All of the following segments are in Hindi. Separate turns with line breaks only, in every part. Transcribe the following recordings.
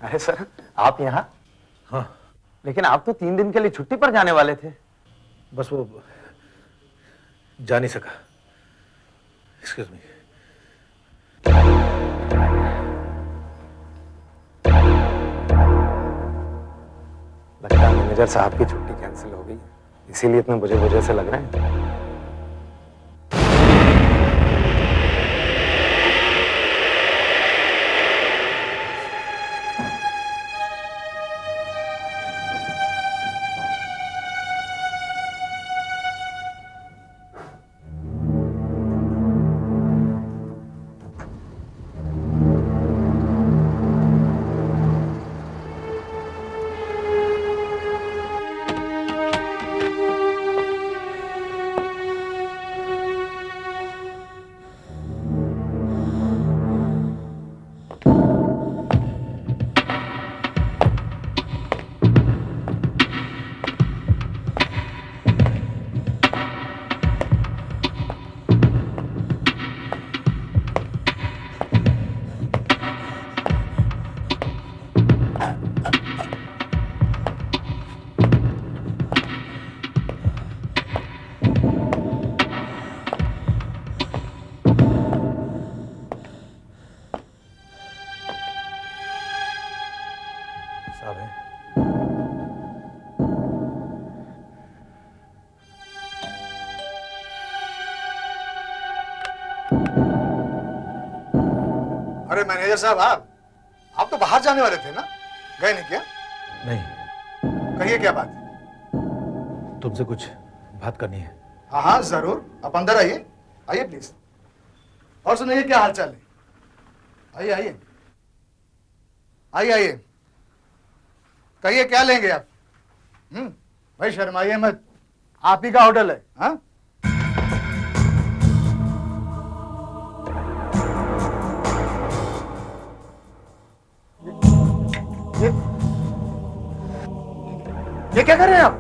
अरे सर, आप यहाँ?
हाँ,
लेकिन आप तो 3 दिन के लिए छुट्टी पर जाने वाले थे।
बस वो जा नहीं सका। Excuse me.
लगता है मैनेजर साहब की छुट्टी कैंसिल हो गई, इसीलिए इतने बुझे बुझे से लग रहे हैं।
साहब है?
अरे मैनेजर साहब, आप तो बाहर जाने वाले थे ना, गए नहीं क्या?
नहीं,
कहिए क्या बात है?
तुमसे कुछ बात करनी है।
हाँ हाँ जरूर, आप अंदर आइए, आइए प्लीज। और सुनिए, क्या हाल चाल है? आइए आइए आइए आइए, कहिए क्या लेंगे आप? भाई शर्माइए मत, आप ही का होटल है। हाँ, ये क्या कर रहे हैं आप?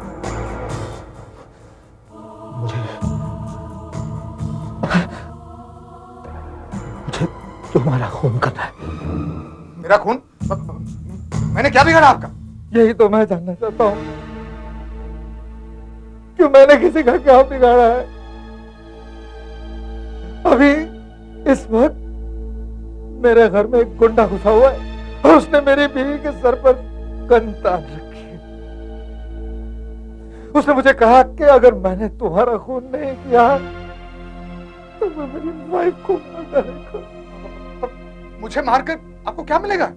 मुझे तुम्हारा खून करना है।
मेरा खून? मैंने क्या बिगाड़ा आपका?
यही तो मैं जानना चाहता हूँ कि मैंने किसी का क्या बिगाड़ा है। अभी इस वक्त मेरे घर में एक गुंडा घुसा हुआ है और उसने मेरी बीवी के सर पर गन तान रखी है। उसने मुझे कहा कि अगर मैंने तुम्हारा खून नहीं किया तो मैं मेरी वाइफ को मार डालूंगा।
मुझे मारकर आपको क्या मिलेगा?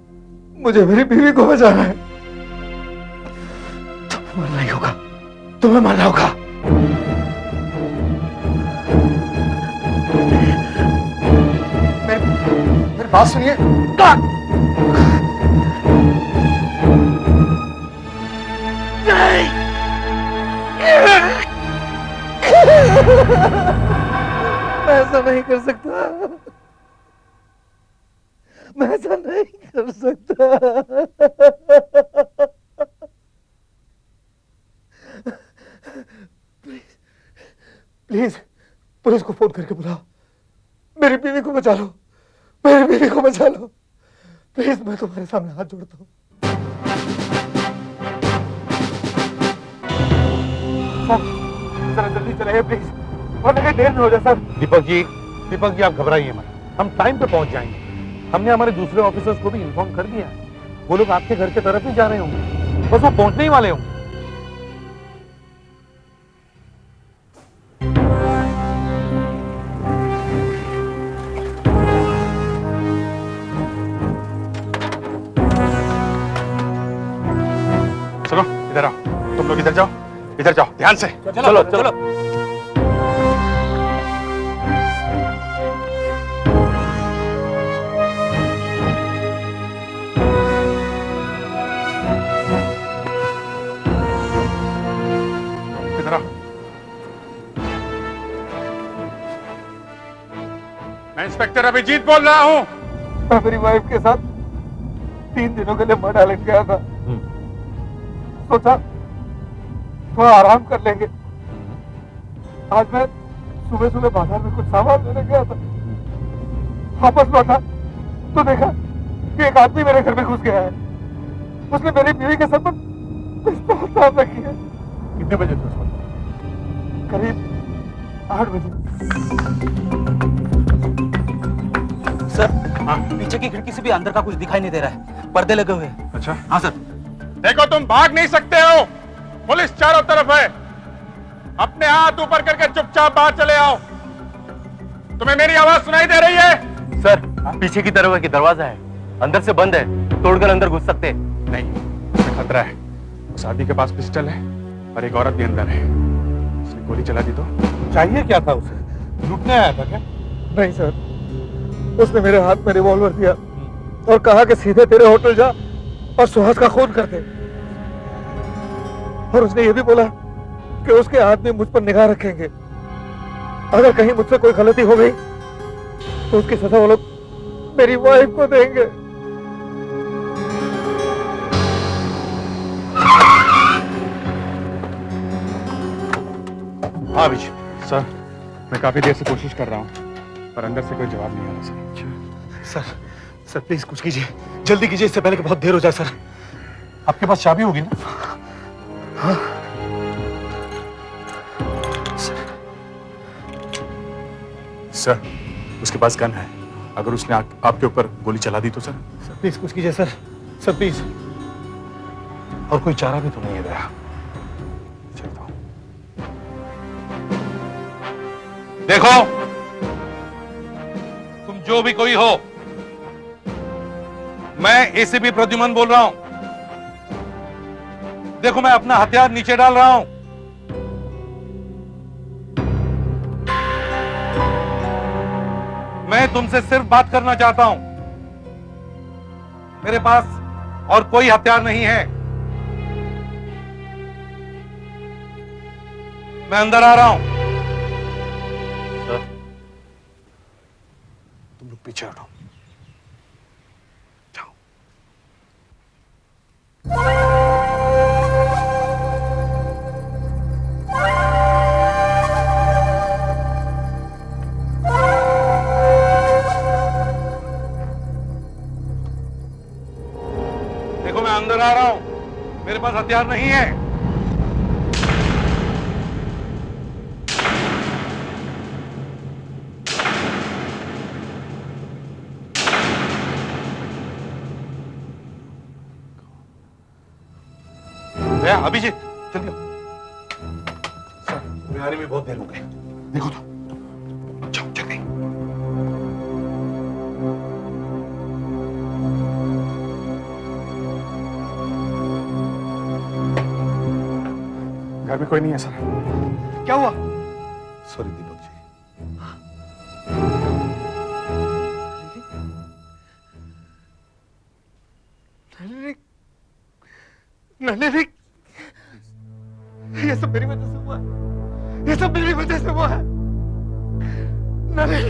मुझे मेरी बीवी को बचाना है। तुम्हें मरना ही होगा, तुम्हें मरना होगा।
मेरी बात सुनिए।
मैं ऐसा नहीं कर सकता, मैं ऐसा नहीं कर सकता। प्लीज पुलिस को फोन करके बुलाओ, मेरी बीवी को बचा लो, मेरी बीवी को बचा लो। प्लीज मैं तुम्हारे सामने हाथ जोड़ता हूँ। सर जरा जल्दी चलाइए प्लीज, वरना कहीं देर न हो जाए। सर
दीपक जी आप घबराइए मत, हम टाइम पे पहुंच जाएंगे। हमने हमारे दूसरे ऑफिसर्स को भी इन्फॉर्म कर दिया है, वो लोग आपके घर की तरफ ही जा रहे होंगे, बस वो पहुंचने ही वाले होंगे।
चलो इधर आओ, तुम लोग इधर जाओ ध्यान से।
चलो चलो।
इधर आओ। मैं इंस्पेक्टर अभिजीत बोल रहा हूँ।
मैं मेरी वाइफ के साथ 3 दिनों के लिए मनाली गया था। सोचा थोड़ा आराम कर लेंगे। आज मैं सुबह सुबह बाजार में कुछ सामान लेने गया था, वापस लौटा तो देखा कि एक आदमी मेरे घर में घुस गया है। उसने मेरी बीवी के सर पर पिस्तौल तान रखी है।
कितने बजे थे उस वक्त?
करीब 8 बजे।
सर पीछे की खिड़की से भी अंदर का कुछ दिखाई नहीं दे रहा है, पर्दे लगे हुए हैं।
अच्छा,
हाँ सर।
देखो तुम भाग नहीं सकते हो, पुलिस चारों तरफ है। अपने हाथ ऊपर करके चुपचाप बाहर चले आओ। तुम्हें मेरी आवाज सुनाई दे रही है?
सर पीछे की तरफ की दरवाजा है, अंदर से बंद है, तोड़कर अंदर घुस सकते हैं।
नहीं, इसमें खतरा है। उस आदमी के पास पिस्टल है और एक औरत भी अंदर है। उसने गोली चला दी तो?
चाहिए क्या था उसे? लूटने आया था क्या?
नहीं सर, उसने मेरे हाथ में रिवॉल्वर दिया और कहा कि सीधे तेरे होटल जा और सुहास का खून कर दे। और उसने ये भी बोला कि उसके आदमी मुझ पर निगाह रखेंगे। अगर कहीं मुझसे कोई गलती हो गई तो उसकी सजा वो लोग मेरी वाइफ को देंगे।
हाँ अभिजीत सर, मैं काफी देर से कोशिश कर रहा हूँ पर अंदर से कोई जवाब नहीं आ रहा सर।
सर प्लीज कुछ कीजिए, जल्दी कीजिए, इससे पहले कि बहुत देर हो जाए। सर
आपके पास चाबी होगी ना?
हाँ
सर, उसके पास गन है। अगर उसने आपके ऊपर गोली चला दी तो सर?
सर प्लीज कुछ कीजिए सर, सर प्लीज। और कोई चारा भी तो नहीं है दया।
चलता हूँ।
देखो, तुम जो भी कोई हो, मैं एसीपी प्रद्युमन बोल रहा हूं। देखो मैं अपना हथियार नीचे डाल रहा हूं। मैं तुमसे सिर्फ बात करना चाहता हूं। मेरे पास और कोई हथियार नहीं है। मैं अंदर आ रहा हूं।
तुम लोग पीछे हटो।
देखो मैं अंदर आ रहा हूं। मेरे पास हथियार नहीं है।
अभिजीत जल्दी आओ।
तुम्हें आने में बहुत देर हो गई।
देखो तो, जाओ जल्दी। घर में कोई नहीं है सर।
क्या हुआ?
सॉरी दीपक जी।
नहीं, ये सब मेरी वजह से हुआ है। ये सब मेरी वजह से हुआ है। नहीं,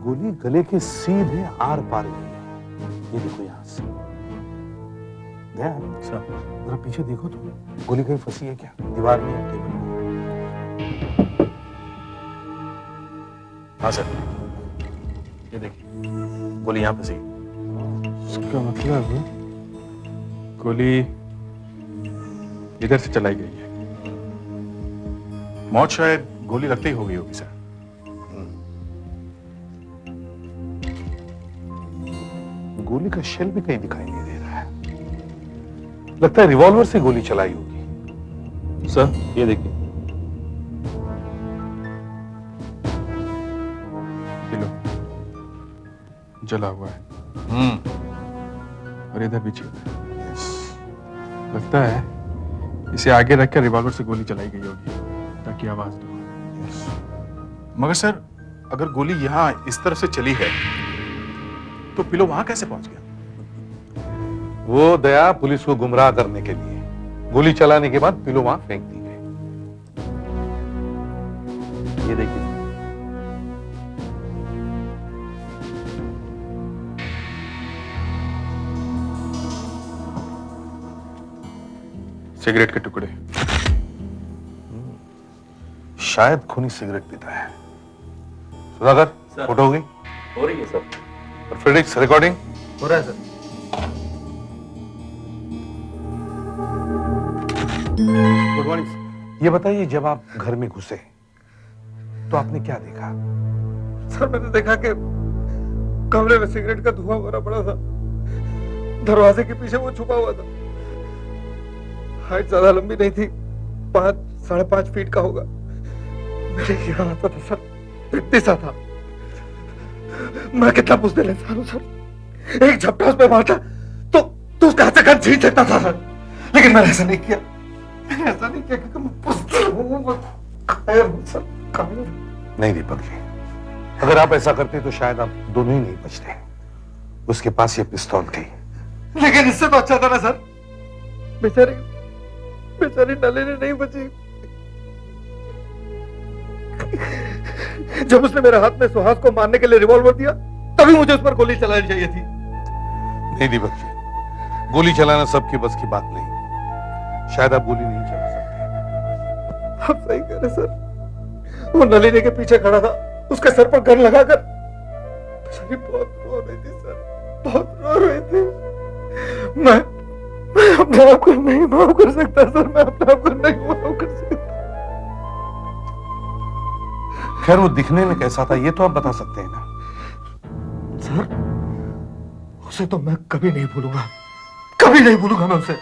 गोली गले के सीधे आर पार गई है। ये देखो यहां से। ध्यान
सर
जरा पीछे देखो तो, गोली कहीं फंसी है क्या? दीवार में या टेबल में?
हाँ सर, ये देखिए गोली यहाँ फंसी।
इसका मतलब
गोली इधर से चलाई गई है। मौत शायद गोली लगते ही हो गई होगी सर।
गोली का शेल भी कहीं दिखाई नहीं दे रहा है। लगता है रिवॉल्वर से गोली चलाई होगी।
सर ये देखिए, ये लो, जला हुआ है और इधर भी छेद है। लगता है इसे आगे रखकर रिवॉल्वर से गोली चलाई गई होगी ताकि आवाज दो। मगर सर, अगर गोली यहाँ इस तरफ से चली है तो पिलो वहां कैसे पहुंच गया?
वो दया पुलिस को गुमराह करने के लिए गोली चलाने के बाद पिलो वहां फेंक दी गई। ये देखिए,
सिगरेट के टुकड़े।
शायद खूनी सिगरेट पीता है। सुधाकर, फोटो हो गई?
हो रही है सर।
और फ्रेडिक्स, रिकॉर्डिंग
हो रहा है सर।
Good morning. ये बताइए, जब आप घर में घुसे तो आपने क्या देखा?
सर मैंने देखा कि कमरे में सिगरेट का धुआं भरा पड़ा था। दरवाजे के पीछे वो छुपा हुआ था। हाइट ज्यादा लंबी नहीं थी, 5-5.5 फीट का होगा। मेरे यहाँ आता था सर, इतनी सा था। मैं कितना बुज़दिल इंसान हूँ सर। एक झपटा उस पे मारता तो उसका हाथ से गन छीन सकता था सर, लेकिन मैंने ऐसा नहीं किया। मैंने ऐसा नहीं किया क्योंकि मैं बुज़दिल हूँ, मैं कायर हूँ सर, कायर।
नहीं दीपक जी, अगर आप ऐसा करते तो शायद आप दोनों ही नहीं बचते। उसके पास ये पिस्तौल थी।
लेकिन इससे तो अच्छा था ना सर। बेचारी नलिनी नहीं बची। जब उसने मेरे हाथ में सुहास को मारने के लिए रिवॉल्वर दिया, तभी मुझे उस पर गोली चलानी चाहिए थी।
नहीं दीपक जी, गोली चलाना सबकी बस की बात नहीं। शायद आप गोली नहीं चला सकते।
आप सही कह रहे सर। वो नलिनी के पीछे खड़ा था, उसके सर पर गन लगाकर। बेचारी बहुत रो रही थी सर, बहुत रो रही थी। मैं अपने आप को नहीं माफ कर सकता सर, मैं अपने आप को नहीं माफ कर सकता।
खैर, वो दिखने में कैसा था ये तो आप बता सकते हैं ना?
सर, उसे तो मैं कभी नहीं भूलूंगा, कभी नहीं भूलूंगा मैं उसे।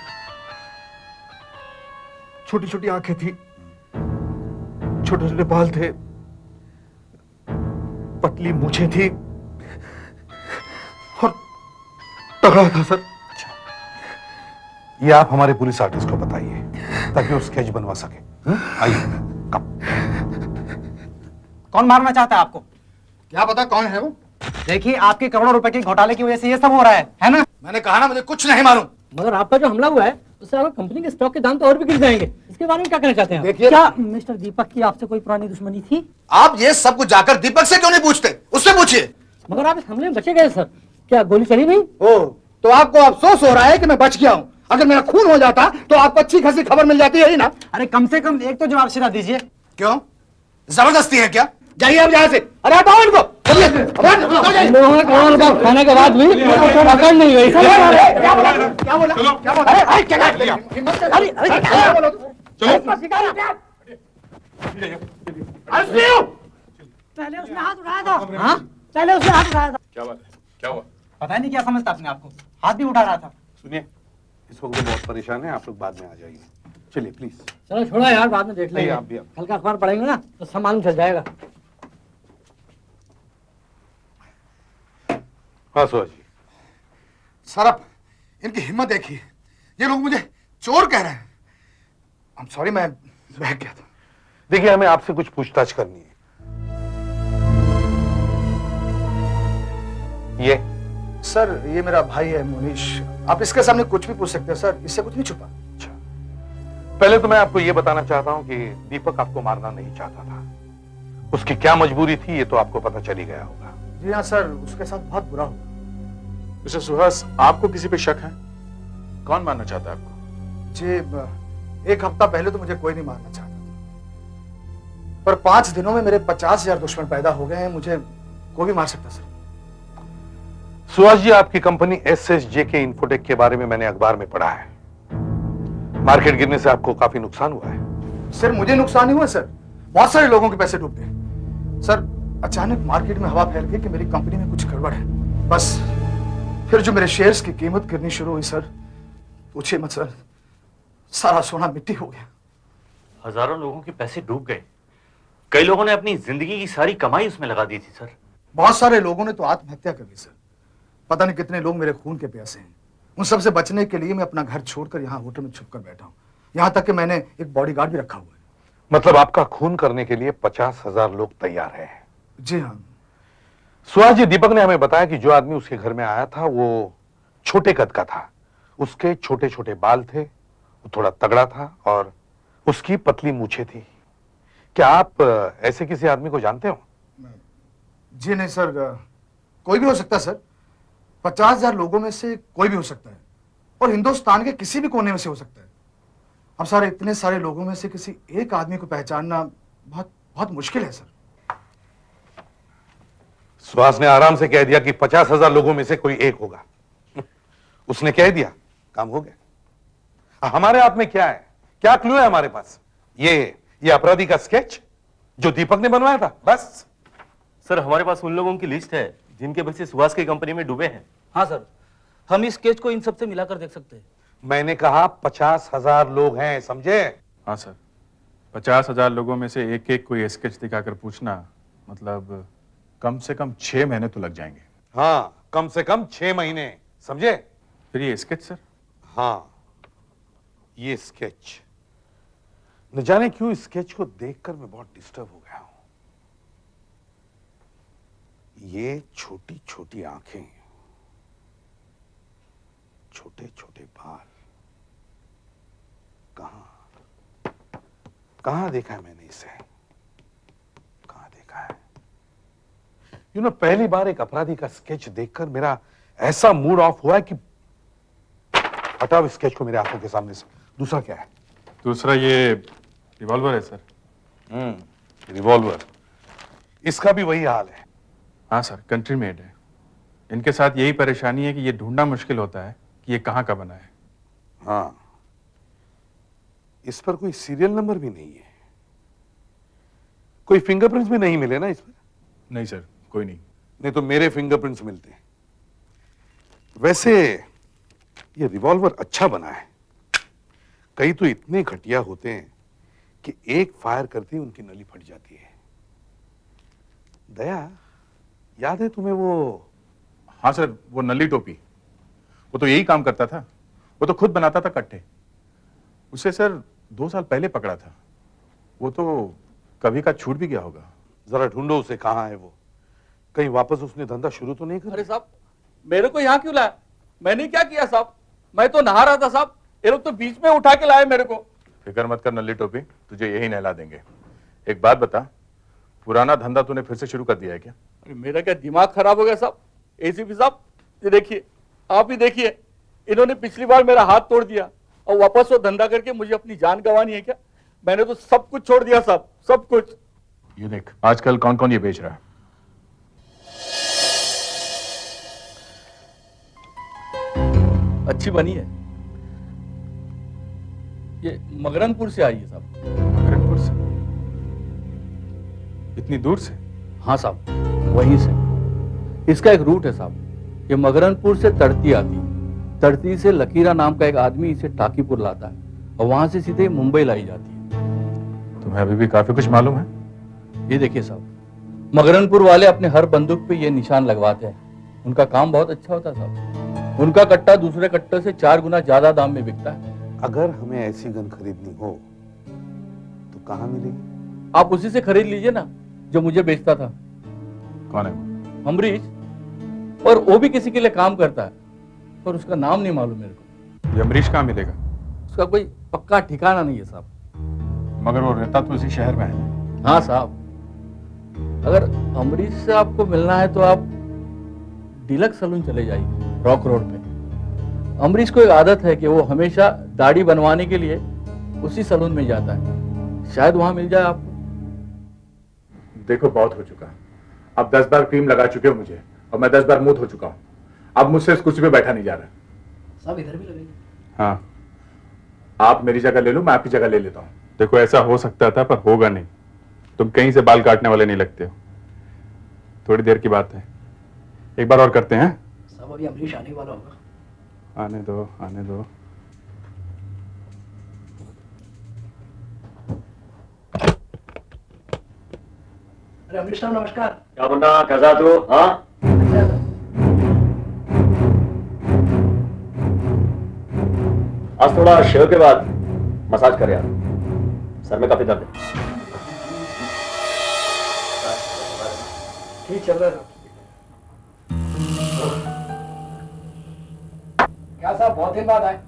छोटी छोटी आंखें थी, छोटे छोटे बाल थे, पतली मूछें थी और तगड़ा था सर।
ये आप हमारे पुलिस आर्टिस्ट को बताइए ताकि वो स्केच बनवा सके। आइए, कम।
कौन मारना चाहता है आपको?
क्या पता कौन है वो?
देखिए, आपके करोड़ों रुपए के घोटाले की वजह से ये सब हो रहा है ना?
मैंने कहा ना, मुझे कुछ नहीं मालूम।
मगर आप पर जो हमला हुआ है उससे आपकी कंपनी के स्टॉक के दाम तो और भी गिर जाएंगे। इसके बारे में क्या कहना चाहते हैं?
देखिए,
क्या मिस्टर दीपक की आपसे कोई पुरानी दुश्मनी थी?
आप ये सब कुछ जाकर दीपक से क्यों नहीं पूछते? उससे पूछिए।
मगर आप इस हमले में बचे गए सर, क्या गोली चली नहीं?
ओ, तो आपको अफसोस हो रहा है कि मैं बच गया हूँ। अगर मेरा खून हो जाता तो आपको अच्छी खासी खबर मिल जाती है ही ना।
अरे कम से कम एक तो जवाब सीधा दीजिए।
क्यों, जबरदस्ती है क्या? जाइए अब यहाँ से। अरे हटाओ इनको। चलिए,
लोहा करोड़ रुपए खाने के बाद भी पकड़ नहीं गई।
क्या बोला? क्या बोला? क्या बोला? अरे क्या हिम्मत से? अरे क्या बोला?
पहले उसने हाथ उठाया था। हाँ, पहले उसने हाथ उठाया था।
क्या बात है? क्या हुआ?
पता नहीं क्या समझता अपने आपको, हाथ भी उठा रहा था।
सुनिए, इस वक्त वो बहुत परेशान है, आप लोग बाद में आ जाइए। चलिए प्लीज।
चलो छोड़ो यार, बाद में देख लेंगे।
नहीं, आप भी।
कल का अखबार पढ़ेंगे ना तो सब मालूम चल जाएगा।
हाँ सुहास जी।
सर, अब इनकी हिम्मत देखिए। ये लोग मुझे चोर कह रहे हैं। आई एम सॉरी, मैं बहक गया था।
देखिए, हमें आपसे कुछ पूछताछ करनी है। ये
सर, ये मेरा भाई है मोनीश। आप इसके सामने कुछ भी पूछ सकते हैं सर, इससे कुछ नहीं छुपा।
अच्छा, पहले तो मैं आपको ये बताना चाहता हूं कि दीपक आपको मारना नहीं चाहता था। उसकी क्या मजबूरी थी ये तो आपको पता चल ही गया होगा।
जी हाँ सर, उसके साथ बहुत बुरा हुआ।
मिस्टर सुहास, आपको किसी पे शक है? कौन मारना चाहता है आपको?
जी, एक हफ्ता पहले तो मुझे कोई नहीं मारना चाहता था, पर 5 दिनों में मेरे 50,000 दुश्मन पैदा हो गए हैं। मुझे कोई भी मार सकता सर।
सुहास जी, आपकी कंपनी SSJK इन्फोटेक के बारे में मैंने अखबार में पढ़ा है। मार्केट गिरने से आपको काफी नुकसान हुआ है।
सर, मुझे नुकसान ही हुआ सर, बहुत सारे लोगों के पैसे डूब गए। सर, अचानक मार्केट में हवा फैल गई कि मेरी कंपनी में कुछ गड़बड़ है। बस फिर जो मेरे शेयर्स की कीमत गिरनी शुरू हुई सर, पूछिए मत सर, सारा सोना मिट्टी हो गया।
हजारों लोगों के पैसे डूब गए। कई लोगों ने अपनी जिंदगी की सारी कमाई उसमें लगा दी थी सर।
बहुत सारे लोगों ने तो आत्महत्या कर ली सर। पता नहीं कितने लोग मेरे खून के प्यासे हैं। उन सबसे बचने के लिए मैं अपना घर छोड़कर यहाँ होटल में छुपकर बैठा हूँ। यहाँ तक कि मैंने एक बॉडीगार्ड भी रखा हुआ है।
मतलब आपका खून करने के लिए 50,000 लोग तैयार हैं?
जी हाँ।
सुहास जी, दीपक ने हमें बताया कि जो आदमी उसके घर में आया था वो छोटे कद का था, उसके छोटे छोटे बाल थे, वो थोड़ा तगड़ा था और उसकी पतली मूछें थी। क्या आप ऐसे किसी आदमी को जानते हो?
जी नहीं सर, कोई भी हो सकता है सर। 50,000 लोगों में से कोई भी हो सकता है और हिंदुस्तान के किसी भी कोने में से हो सकता है। अब सर इतने सारे लोगों में से किसी एक आदमी को पहचानना बहुत बहुत मुश्किल है सर।
सुहास ने आराम से कह दिया कि 50,000 लोगों में से कोई एक होगा। उसने कह दिया, काम हो गया। हमारे हाथ में क्या है, क्या क्लू है हमारे पास? ये अपराधी का स्केच जो दीपक ने बनवाया था, बस।
सर हमारे पास उन लोगों की लिस्ट है जिनके बच्चे सुहास की कंपनी में डूबे हैं।
हाँ सर, हम इस स्केच को इन सबसे मिलाकर देख सकते हैं।
मैंने कहा 50,000 लोग हैं, समझे?
हाँ सर, 50,000 लोगों में से एक एक कोई स्केच दिखाकर पूछना, मतलब कम से कम 6 महीने तो लग जाएंगे।
हाँ, कम से कम 6 महीने, समझे?
फिर ये स्केच सर?
हाँ, ये स्केच। न जाने क्यों इस स्केच को देखकर मैं बहुत डिस्टर्ब हो गया हूं। ये छोटी छोटी आंखें, छोटे छोटे बाल, कहां देखा है मैंने इसे? कहां देखा है? पहली बार एक अपराधी का स्केच देखकर मेरा ऐसा मूड ऑफ हुआ है कि हटाओ इस स्केच को मेरे आंखों के सामने से। दूसरा क्या है?
दूसरा ये रिवॉल्वर है सर।
रिवॉल्वर। इसका भी वही हाल है।
हाँ सर, कंट्री मेड है। इनके साथ यही परेशानी है कि ये ढूंढना मुश्किल होता है कि ये कहाँ का बना है।
हाँ, इस पर कोई सीरियल नंबर भी नहीं है, कोई फिंगरप्रिंट्स भी नहीं मिले ना इस पर?
नहीं सर, कोई नहीं।
नहीं तो मेरे फिंगरप्रिंट्स मिलते हैं। वैसे ये रिवॉल्वर अच्छा बना है। कई तो इतने घटिया होते हैं कि एक फायर करते ही उनकी नली फट जाती है। दया, याद है तुम्हें वो?
हाँ सर, वो नली टोपी, वो तो यही काम करता था। वो तो खुद बनाता था कट्टे। उसे सर 2 साल पहले पकड़ा था। वो तो कभी का छूट भी गया होगा।
जरा ढूंढो उसे, कहां है वो? कहीं वापस उसने धंधा शुरू तो नहीं कर?
अरे साहब, मेरे को यहाँ क्यों लाया? मैंने क्या किया साहब? मैं तो नहा रहा था साहब, ये लोग तो बीच में उठा के लाए मेरे को।
फिक्र मत कर नल्ली टोपी, तुझे यही नहला देंगे। एक बात बता, पुराना धंधा तूने फिर से शुरू कर दिया है क्या?
अरे मेरा क्या दिमाग खराब हो गया साहब? एसीपी साहब, ये देखिए, आप ही देखिए, इन्होंने पिछली बार मेरा हाथ तोड़ दिया और वापस वो धंधा करके मुझे अपनी जान गंवानी है क्या? मैंने तो सब कुछ छोड़ दिया साहब, सब कुछ।
ये देख, आजकल कौन कौन ये बेच रहा है।
अच्छी बनी है। ये मगरनपुर से आई है साहब।
मगरनपुर से? इतनी दूर से?
हाँ साहब, वहीं से। इसका एक रूट है साहब। ये मगरनपुर से तड़ती आती, तड़ती से लकीरा नाम का एक आदमी इसे टाकीपुर लाता है और वहां से सीधे मुंबई लाई जाती है।
तुम्हें अभी भी काफी कुछ मालूम है।
ये देखिए साहब, मगरनपुर वाले अपने हर बंदूक पे ये निशान लगवाते हैं। उनका काम बहुत अच्छा होता है साहब। उनका कट्टा दूसरे कट्टे से 4 गुना ज्यादा दाम में बिकता है।
अगर हमें ऐसी गन खरीदनी हो तो कहां मिलेगी?
आप उसी से खरीद लीजिए ना जो मुझे बेचता था।
कौन है वो?
अमरीश, और वो भी किसी के लिए काम करता है, पर उसका नाम नहीं मालूम मेरे को।
ये अमरीश कहाँ मिलेगा?
उसका कोई पक्का ठिकाना नहीं है साहब।
मगर वो रहता तो इसी शहर में है।
हाँ साहब, अगर अमरीश से आपको मिलना है तो आप डीलक्स सलून चले जाइए, रॉक रोड पे। अमरीश को एक आदत है कि वो हमेशा दाढ़ी बनवाने के लिए उसी सलून में जाता है। शायद वहां मिल जाए आपको।
देखो, बहुत हो चुका। अब 10 बार क्रीम लगा चुके हो मुझे और मैं 10 बार मुंह धो चुका हूँ। अब मुझसे इस कुर्सी पे बैठा नहीं जा रहा।
सब इधर भी लगेंगे।
हाँ, आप मेरी जगह ले लो, मैं आपकी जगह ले लेता हूँ। देखो, ऐसा हो सकता था पर होगा नहीं। तुम कहीं से बाल काटने वाले नहीं लगते हो। थोड़ी देर की बात है, एक बार और करते हैं।
सब अभी अमरीश आने वाला होगा।
आने दो, आने दो।
अरे अमरीश साहब नमस्कार।
क्या बंदा, कैसा तू? हाँ, आज थोड़ा शेव के बाद मसाज कर यार, सर में काफी दर्द है।
ठीक चल रहा है। क्या साहब, बहुत दिन बाद आए?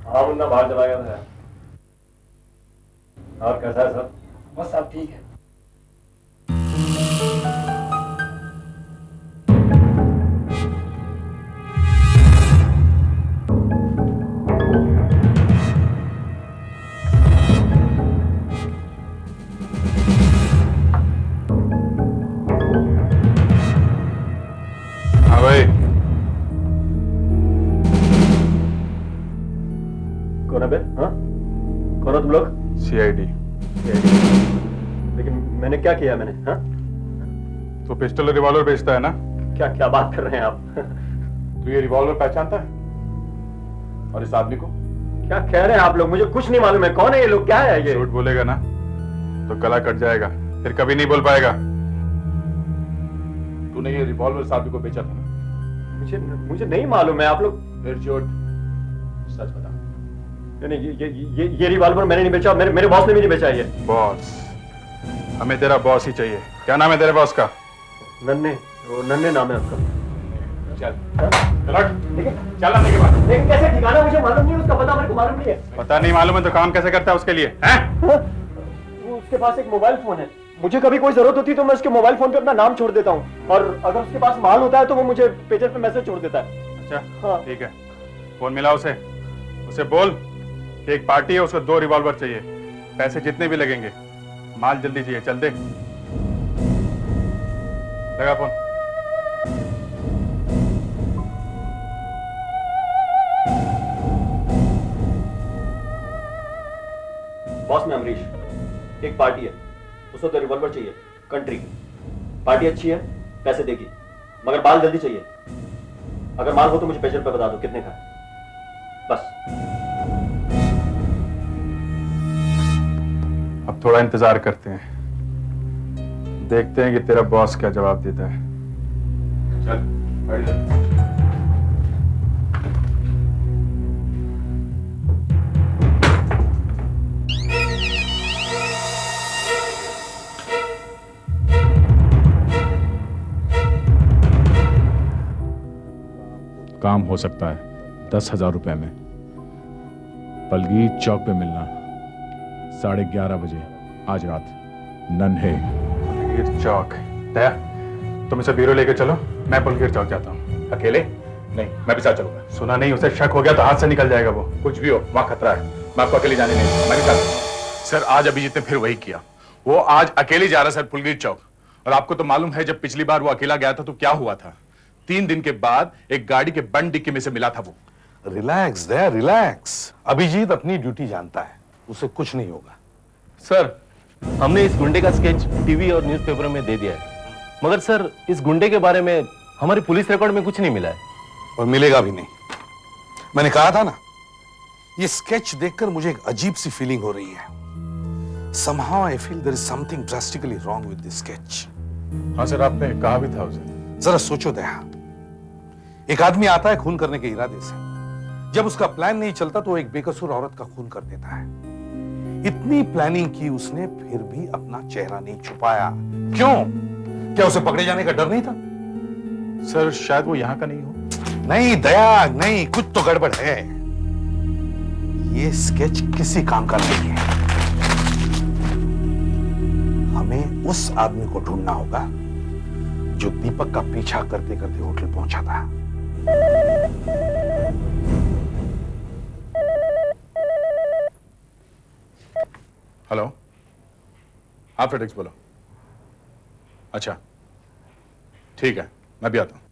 हाँ बंदा, बाहर चला गया था। और कैसा है सर?
बस साहब ठीक है।
सीआईडी।
लेकिन मैंने क्या किया मैंने? हाँ?
तो पिस्टल और रिवॉल्वर बेचता है ना?
क्या क्या बात कर रहे हैं आप?
तो ये रिवॉल्वर पहचानता है? और इस आदमी को?
क्या कह रहे हैं आप लोग? मुझे कुछ नहीं मालूम है। कौन है ये लोग? क्या है ये?
झूठ बोलेगा ना तो गला कट जाएगा, फिर कभी नहीं बोल पाएगा। तूने ये रिवॉल्वर इस आदमी को बेचा था ना?
मुझे नहीं मालूम है। आप लोग
फिर झूठ, सच बता।
नहीं, ये रिवॉल्वर मैंने नहीं बेचा। मेरे बॉस ने भी नहीं बेचा ये।
बॉस? हमें तेरा बॉस ही चाहिए। क्या नाम है तेरे बॉस का?
नन्हे नाम है उसका।
चल चल आने के बाद।
लेकिन कैसे ठिकाना मुझे मालूम नहीं, उसका पता मेरे को मालूम नहीं है।
पता नहीं मालूम है तो काम कैसे करता है उसके लिए? हैं?
वो उसके पास एक मोबाइल फोन है। मुझे कभी कोई जरूरत होती है तो मैं उसके मोबाइल फोन पे अपना नाम छोड़ देता हूँ, और अगर उसके पास माल होता है तो वो मुझे पेजर पे मैसेज छोड़ देता है।
अच्छा
हाँ।
ठीक है, फोन मिला उसे बोल कि एक पार्टी है, उसको 2 रिवॉल्वर चाहिए, पैसे जितने भी लगेंगे, माल जल्दी चाहिए। चल दे, लगा फोन।
बॉस में अमरीश, एक पार्टी है, उसको तो रिवॉल्वर चाहिए, कंट्री की पार्टी अच्छी है, पैसे देगी, मगर माल जल्दी चाहिए। अगर माल हो तो मुझे पेजर पे बता दो कितने का है, बस।
अब थोड़ा इंतजार करते हैं, देखते हैं कि तेरा बॉस क्या जवाब देता है। चल बैठ जा।
काम हो सकता है 10,000 रुपए में। पलगीर चौक पे मिलना 11:30 बजे आज रात। नन्हे।
पलगीर चौक? दया, तुम इसे ब्यूरो लेके चलो, मैं पलगीर चौक जाता हूँ। अकेले? नहीं, मैं भी साथ चलूंगा। सुना नहीं, उसे शक हो गया तो हाथ से निकल जाएगा वो। कुछ भी हो, वहां खतरा है, मैं आपको अकेले जाने नहीं दूंगा। मैं भी साथ।
सर आज अभिजीत ने फिर वही किया, वो आज अकेले जा रहा सर पुलगीर चौक। और आपको तो मालूम है जब पिछली बार वो अकेला गया था तो क्या हुआ था? 3 दिन के बाद एक गाड़ी के बंद डिक्की में से मिला था वो। रिलैक्स दया, रिलैक्स। अभिजीत अपनी ड्यूटी जानता है, उसे कुछ नहीं होगा।
सर हमने इस गुंडे का स्केच टीवी और न्यूज़पेपर में दे दिया है, मगर सर इस गुंडे के बारे में हमारे पुलिस रिकॉर्ड में कुछ नहीं मिला है।
और मिलेगा भी नहीं। मैंने कहा था ना, ये स्केच देखकर मुझे एक अजीब सी फीलिंग हो रही है। Somehow I feel there is something drastically wrong with this sketch.
हाँ सर, आपने कहा भी था उसे।
जरा सोचो दया, एक आदमी आता है खून करने के इरादे से, जब उसका प्लान नहीं चलता तो एक बेकसूर औरत का खून कर देता है। इतनी प्लानिंग की उसने, फिर भी अपना चेहरा नहीं छुपाया। क्यों? क्या उसे पकड़े जाने का डर नहीं था?
सर शायद वो यहाँ का नहीं हो।
नहीं दया, नहीं, कुछ तो गड़बड़ है। ये स्केच किसी काम का नहीं है। हमें उस आदमी को ढूंढना होगा जो दीपक का पीछा करते करते होटल पहुंचा था।
हेलो, हाँ फेडेक्स बोलो। अच्छा ठीक है, मैं भी आता हूं।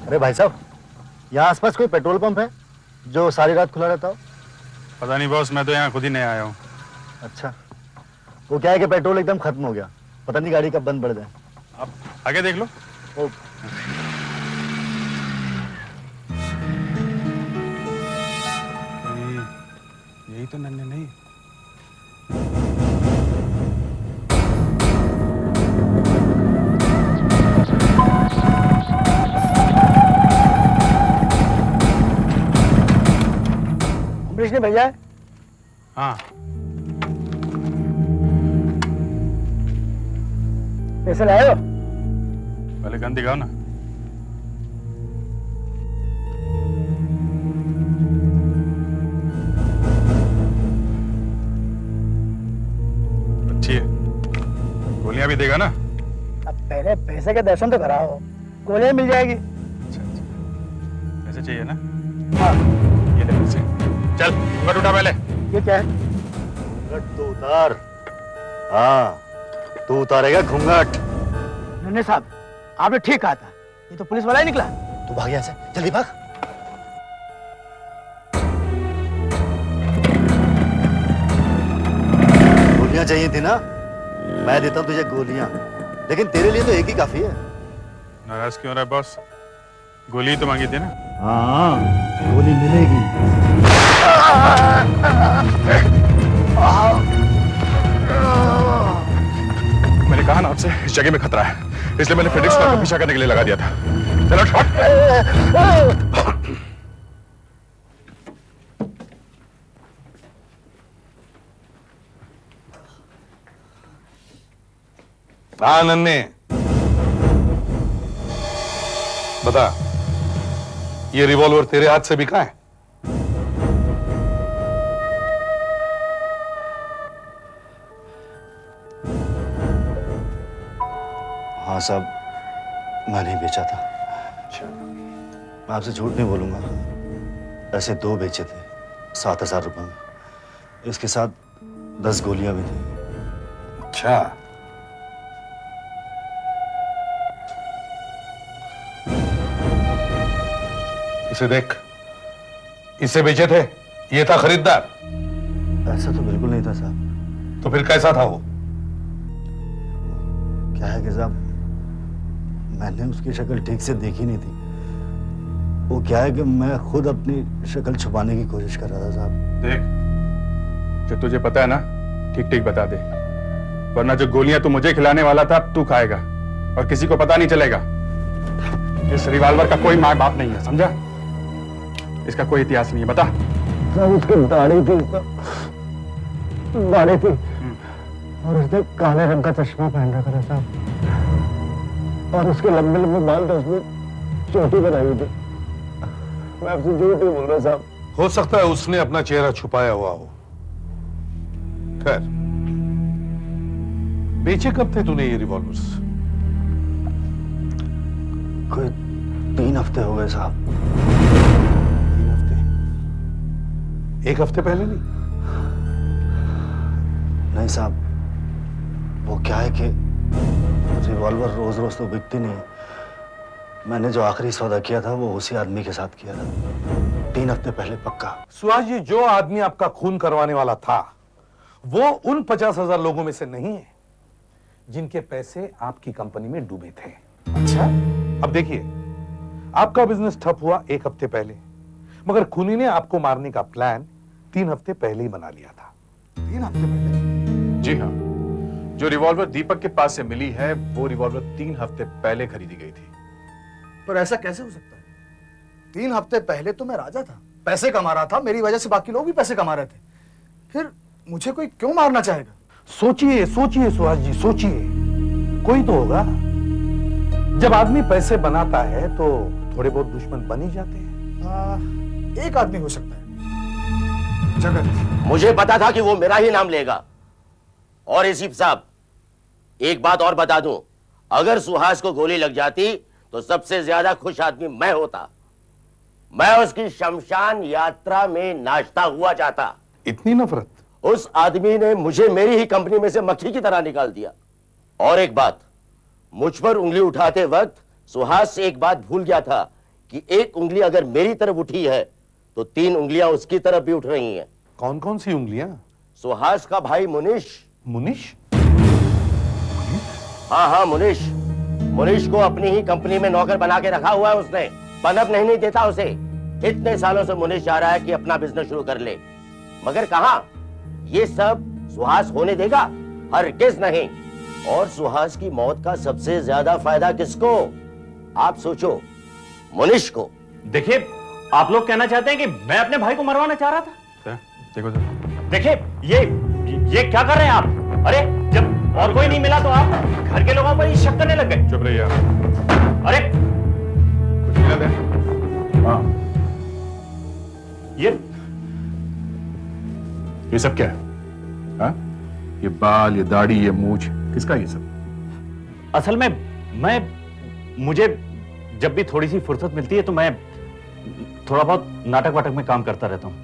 अरे भाई साहब, यहाँ आसपास कोई पेट्रोल पंप है जो सारी रात खुला रहता हो?
पता नहीं बॉस, मैं तो यहाँ खुद ही नहीं आया हूँ।
अच्छा, वो क्या है कि पेट्रोल एकदम खत्म हो गया, पता नहीं गाड़ी कब बंद पड़ जाए।
आप आगे देख लो। यही तो नन्हे नहीं।
अमरीश ने भेजा है?
हाँ।
पैसे लाए हो?
पहले गन दिखाओ ना। अच्छी है, गोलियां भी देगा ना?
अब पहले पैसे के दर्शन तो कराओ, गोलियां मिल जाएगी।
अच्छा अच्छा, पैसे चाहिए ना?
हाँ।
ये ले पैसे। चल घूंघट उठा पहले।
ये क्या है?
घूंघट तो उतार, हाँ, तू उतारेगा घूंघट।
नन्हे साहब, आपने ठीक कहा था, ये तो पुलिस वाला ही निकला।
तू भाग यहाँ से, जल्दी भाग। गोलियां चाहिए थी ना? मैं देता हूँ तुझे गोलियां, लेकिन तेरे लिए तो एक ही काफी है।
नाराज क्यों रहा है बॉस? गोली तो मांगी थी ना?
हाँ, गोली मिलेगी।
मैंने कहा ना आपसे, इस जगह में खतरा है, इसलिए मैंने फेडेक्स का पीछा करने के लिए लगा दिया था। चलो शॉट।
हाँ नन्हे, बता, ये रिवॉल्वर तेरे हाथ से बिका है?
हाँ साहब, मैं नहीं बेचा था। मैं आपसे झूठ नहीं बोलूंगा, ऐसे 2 बेचे थे 7,000 रुपए में। इसके साथ 10 गोलियां भी थी।
अच्छा, इसे देख, इसे बेचे थे, ये था खरीदार?
ऐसा तो बिल्कुल नहीं था साहब।
तो फिर कैसा था वो?
क्या है कि साहब, मैंने उसकी शक्ल ठीक से देखी नहीं थी। वो क्या है कि मैं खुद अपनी शक्ल छुपाने की कोशिश कर रहा था साहब।
देख, जो तुझे पता है ना, ठीक ठीक बता दे, वरना जो गोलियां तू मुझे खिलाने वाला था तू खाएगा और किसी को पता नहीं चलेगा। इस रिवॉल्वर का कोई माँ बाप नहीं है, समझा? इसका कोई इतिहास नहीं है। बता।
साहब उसकी दाढ़ी थी, दाढ़ी थी और उसने काले रंग का चश्मा पहन रखा था साहब, और उसके लंबे लंबे बाल थे, उसने चोटी बनाई हुई थी। मैं आपसे झूठ नहीं बोल रहा साहब।
हो सकता है उसने अपना चेहरा छुपाया हुआ हो। खैर, बेचे कब थे तूने ये रिवॉल्वर्स?
कोई 3 हफ्ते हो गए साहब।
3 हफ्ते? 1 हफ्ते पहले नहीं?
नहीं साहब, वो क्या है कि रिवॉल्वर रोज रोज तो बिकती नहीं। मैंने जो आखिरी सौदा किया था वो उसी आदमी के साथ किया था 3 हफ्ते पहले, पक्का।
सुहास जी, जो आदमी आपका खून करवाने वाला था वो उन 50,000 लोगों में से नहीं है जिनके पैसे आपकी कंपनी में डूबे थे।
अच्छा,
अब देखिए, आपका बिजनेस ठप हुआ 1 हफ्ते पहले, मगर खूनी ने आपको मारने का प्लान 3 हफ्ते पहले ही बना लिया था।
3 हफ्ते पहले? जी हाँ, जो रिवॉल्वर दीपक के पास से मिली है वो रिवॉल्वर 3 हफ्ते पहले खरीदी गई थी।
पर ऐसा कैसे हो सकता है? 3 हफ्ते पहले तो मैं राजा था, पैसे कमा रहा था, मेरी वजह से बाकी लोग भी पैसे कमा रहे थे। फिर मुझे कोई क्यों मारना चाहेगा?
सोचिए सोचिए सुहास जी, सोचिए, कोई तो होगा। जब आदमी पैसे बनाता है तो थोड़े बहुत दुश्मन बन ही जाते हैं।
एक आदमी हो सकता है, जगत।
मुझे पता था कि वो मेरा ही नाम लेगा। और एसीप साहब, एक बात और बता दूं, अगर सुहास को गोली लग जाती तो सबसे ज्यादा खुश आदमी मैं होता। मैं उसकी शमशान यात्रा में नाचता हुआ जाता।
इतनी नफरत?
उस आदमी ने मुझे मेरी ही कंपनी में से मक्खी की तरह निकाल दिया। और एक बात, मुझ पर उंगली उठाते वक्त सुहास एक बात भूल गया था कि एक उंगली अगर मेरी तरफ उठी है तो 3 उंगलियां उसकी तरफ भी उठ रही हैं।
कौन कौन सी उंगलियां?
सुहास का भाई मुनीश।
मुनीश?
हाँ हाँ, मुनीश। मुनीश को अपनी ही कंपनी में नौकर बना के रखा हुआ है उसने, पनप नहीं देता उसे। इतने सालों से मुनीश चाह रहा है कि अपना बिजनेस शुरू कर ले, मगर कहां? ये सब सुहास होने देगा? हरगिज नहीं। और सुहास की मौत का सबसे ज्यादा फायदा किसको? आप सोचो, मुनीश को।
देखिए, आप लोग कहना चाहते हैं कि मैं अपने भाई को मरवाना चाह रहा था?
देखो सर,
देखिए, ये क्या कर रहे हैं आप? अरे, जब और कोई नहीं मिला तो आप घर के लोगों पर ही शक करने लग गए।
चुप रहिए आप।
अरे,
कुछ मिला दे? हाँ, ये सब क्या है? हाँ? ये बाल, ये दाढ़ी, ये मूछ, किसका ये सब?
असल में मुझे जब भी थोड़ी सी फुर्सत मिलती है तो मैं थोड़ा बहुत नाटक वाटक में काम करता रहता हूं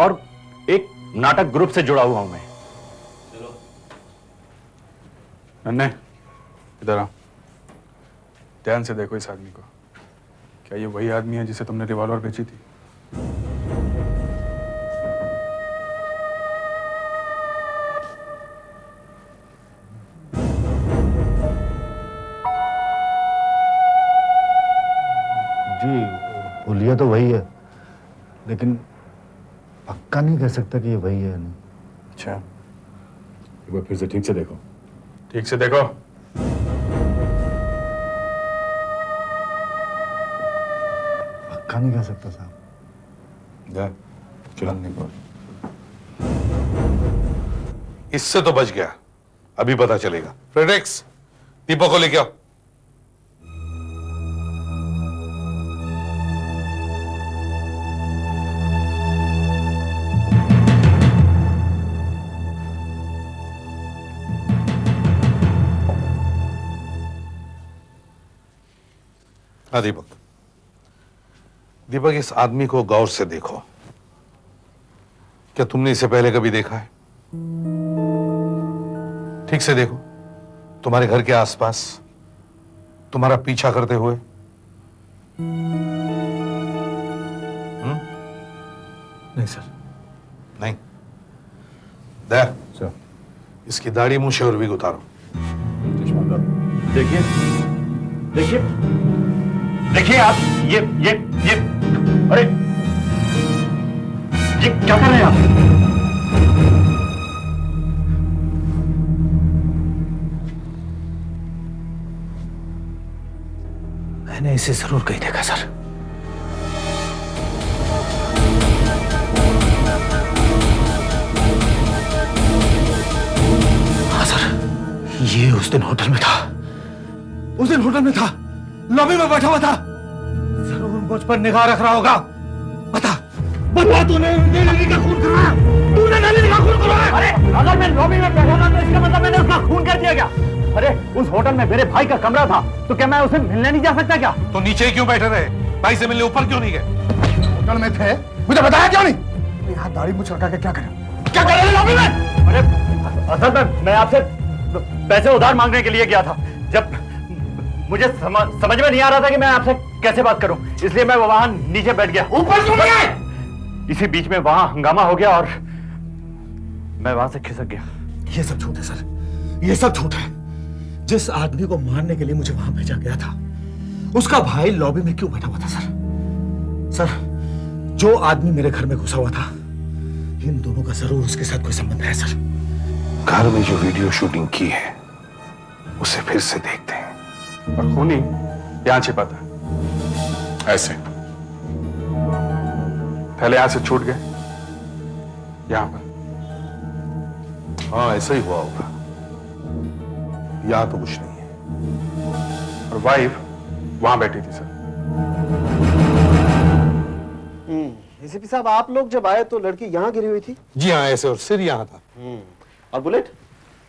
और एक नाटक ग्रुप से जुड़ा हुआ हूं मैं।
नन्हे इधर आ, ध्यान से देखो इस आदमी को। क्या ये वही आदमी है जिसे तुमने रिवॉल्वर बेची थी?
जी हुलिया तो वही है, लेकिन पक्का नहीं कह सकता कि ये वही है। नहीं
अच्छा,
एक बार फिर से ठीक से देखो।
ठीक से देखो।
पक्का नहीं कह सकता साहब।
जा, चल निकल। इससे तो बच गया, अभी पता चलेगा। फ्रेडरिक्स, दीपक को लेके आओ। हाँ दीपक, दीपक इस आदमी को गौर से देखो। क्या तुमने इसे पहले कभी देखा है? ठीक से देखो, तुम्हारे घर के आसपास, तुम्हारा पीछा करते हुए।
नहीं सर।
नहीं? दे सर, इसकी दाढ़ी मूछें और भी उतारो।
देखिए देखिए देखिए आप, ये अरे ये क्या कर रहे हैं आप?
मैंने इसे जरूर कहीं देखा सर। हाँ सर, ये उस दिन होटल में था। उस दिन होटल में था, लॉबी में बैठा हुआ था। जरूर मुझ पर निगाह रख रहा होगा। बता तूने नलिनी का खून कराया। तूने नलिनी का खून कराया।
अरे अगर मैं लॉबी में बैठा था तो इसका मतलब मैंने उसका खून कर दिया क्या? अरे उस होटल में मेरे भाई का कमरा था, तो क्या मैं उसे मिलने नहीं जा सकता क्या?
तो नीचे ही क्यों बैठे रहे? भाई से मिलने ऊपर क्यों नहीं गए?
होटल में थे, मुझे बताया क्यों नहीं? यहाँ दाढ़ी मूछ लगा के क्या करें?
क्या कर रहे हैं लॉबी में? अरे असल में मैं आपसे पैसे उधार मांगने के लिए गया था। जब मुझे समझ में नहीं आ रहा था कि मैं आपसे कैसे बात करूं, इसलिए मैं वहां नीचे बैठ गया।
ऊपर क्यों नहीं गए?
इसी बीच में वहां हंगामा हो गया और मैं वहां से खिसक गया।
ये सब झूठ है सर, ये सब झूठ है। जिस आदमी को मारने के लिए मुझे वहां भेजा गया था, उसका भाई लॉबी में क्यों बैठा हुआ था सर? सर, जो आदमी मेरे घर में घुसा हुआ था, इन दोनों का जरूर उसके साथ कोई संबंध है सर।
घर में जो वीडियो शूटिंग की है, उसे फिर से देखते हैं।
और खूनी यहां छिपा था, ऐसे पहले यहां से छूट गए यहां पर।
हाँ, ऐसा ही हुआ होगा। यहां तो कुछ नहीं है।
और वाइफ वहां बैठी थी सर।
एसीपी साहब, आप लोग जब आए तो लड़की यहाँ गिरी हुई थी?
जी हाँ, ऐसे, और सिर यहां था।
और बुलेट?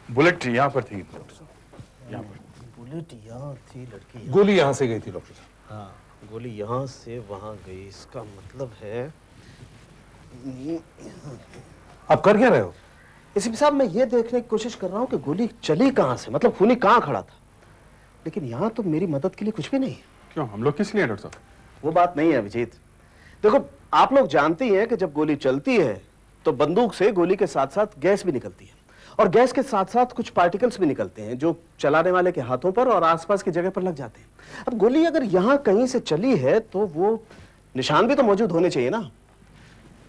बुलेट यहां पर थी। यहाँ पर
बुलेट यहाँ थी, लड़की
गोली यहां से गई थी डॉक्टर साहब।
हाँ, गोली यहाँ से वहां गई। इसका मतलब है
आप कर क्या रहे हो?
एसीपी साहब, मैं ये देखने की कोशिश कर रहा हूँ कि गोली चली कहाँ से, मतलब खूनी कहाँ खड़ा था। लेकिन यहाँ तो मेरी मदद के लिए कुछ भी नहीं है।
क्यों, हम लोग किस लिए डॉक्टर साहब?
वो बात नहीं है अभिजीत। देखो, आप लोग जानते ही हैं कि जब गोली चलती है तो बंदूक से गोली के साथ साथ गैस भी निकलती है, और गैस के साथ साथ कुछ पार्टिकल्स भी निकलते हैं जो चलाने वाले के हाथों पर और आसपास की जगह पर लग जाते हैं। अब गोली अगर यहाँ कहीं से चली है तो वो निशान भी तो मौजूद होने चाहिए ना।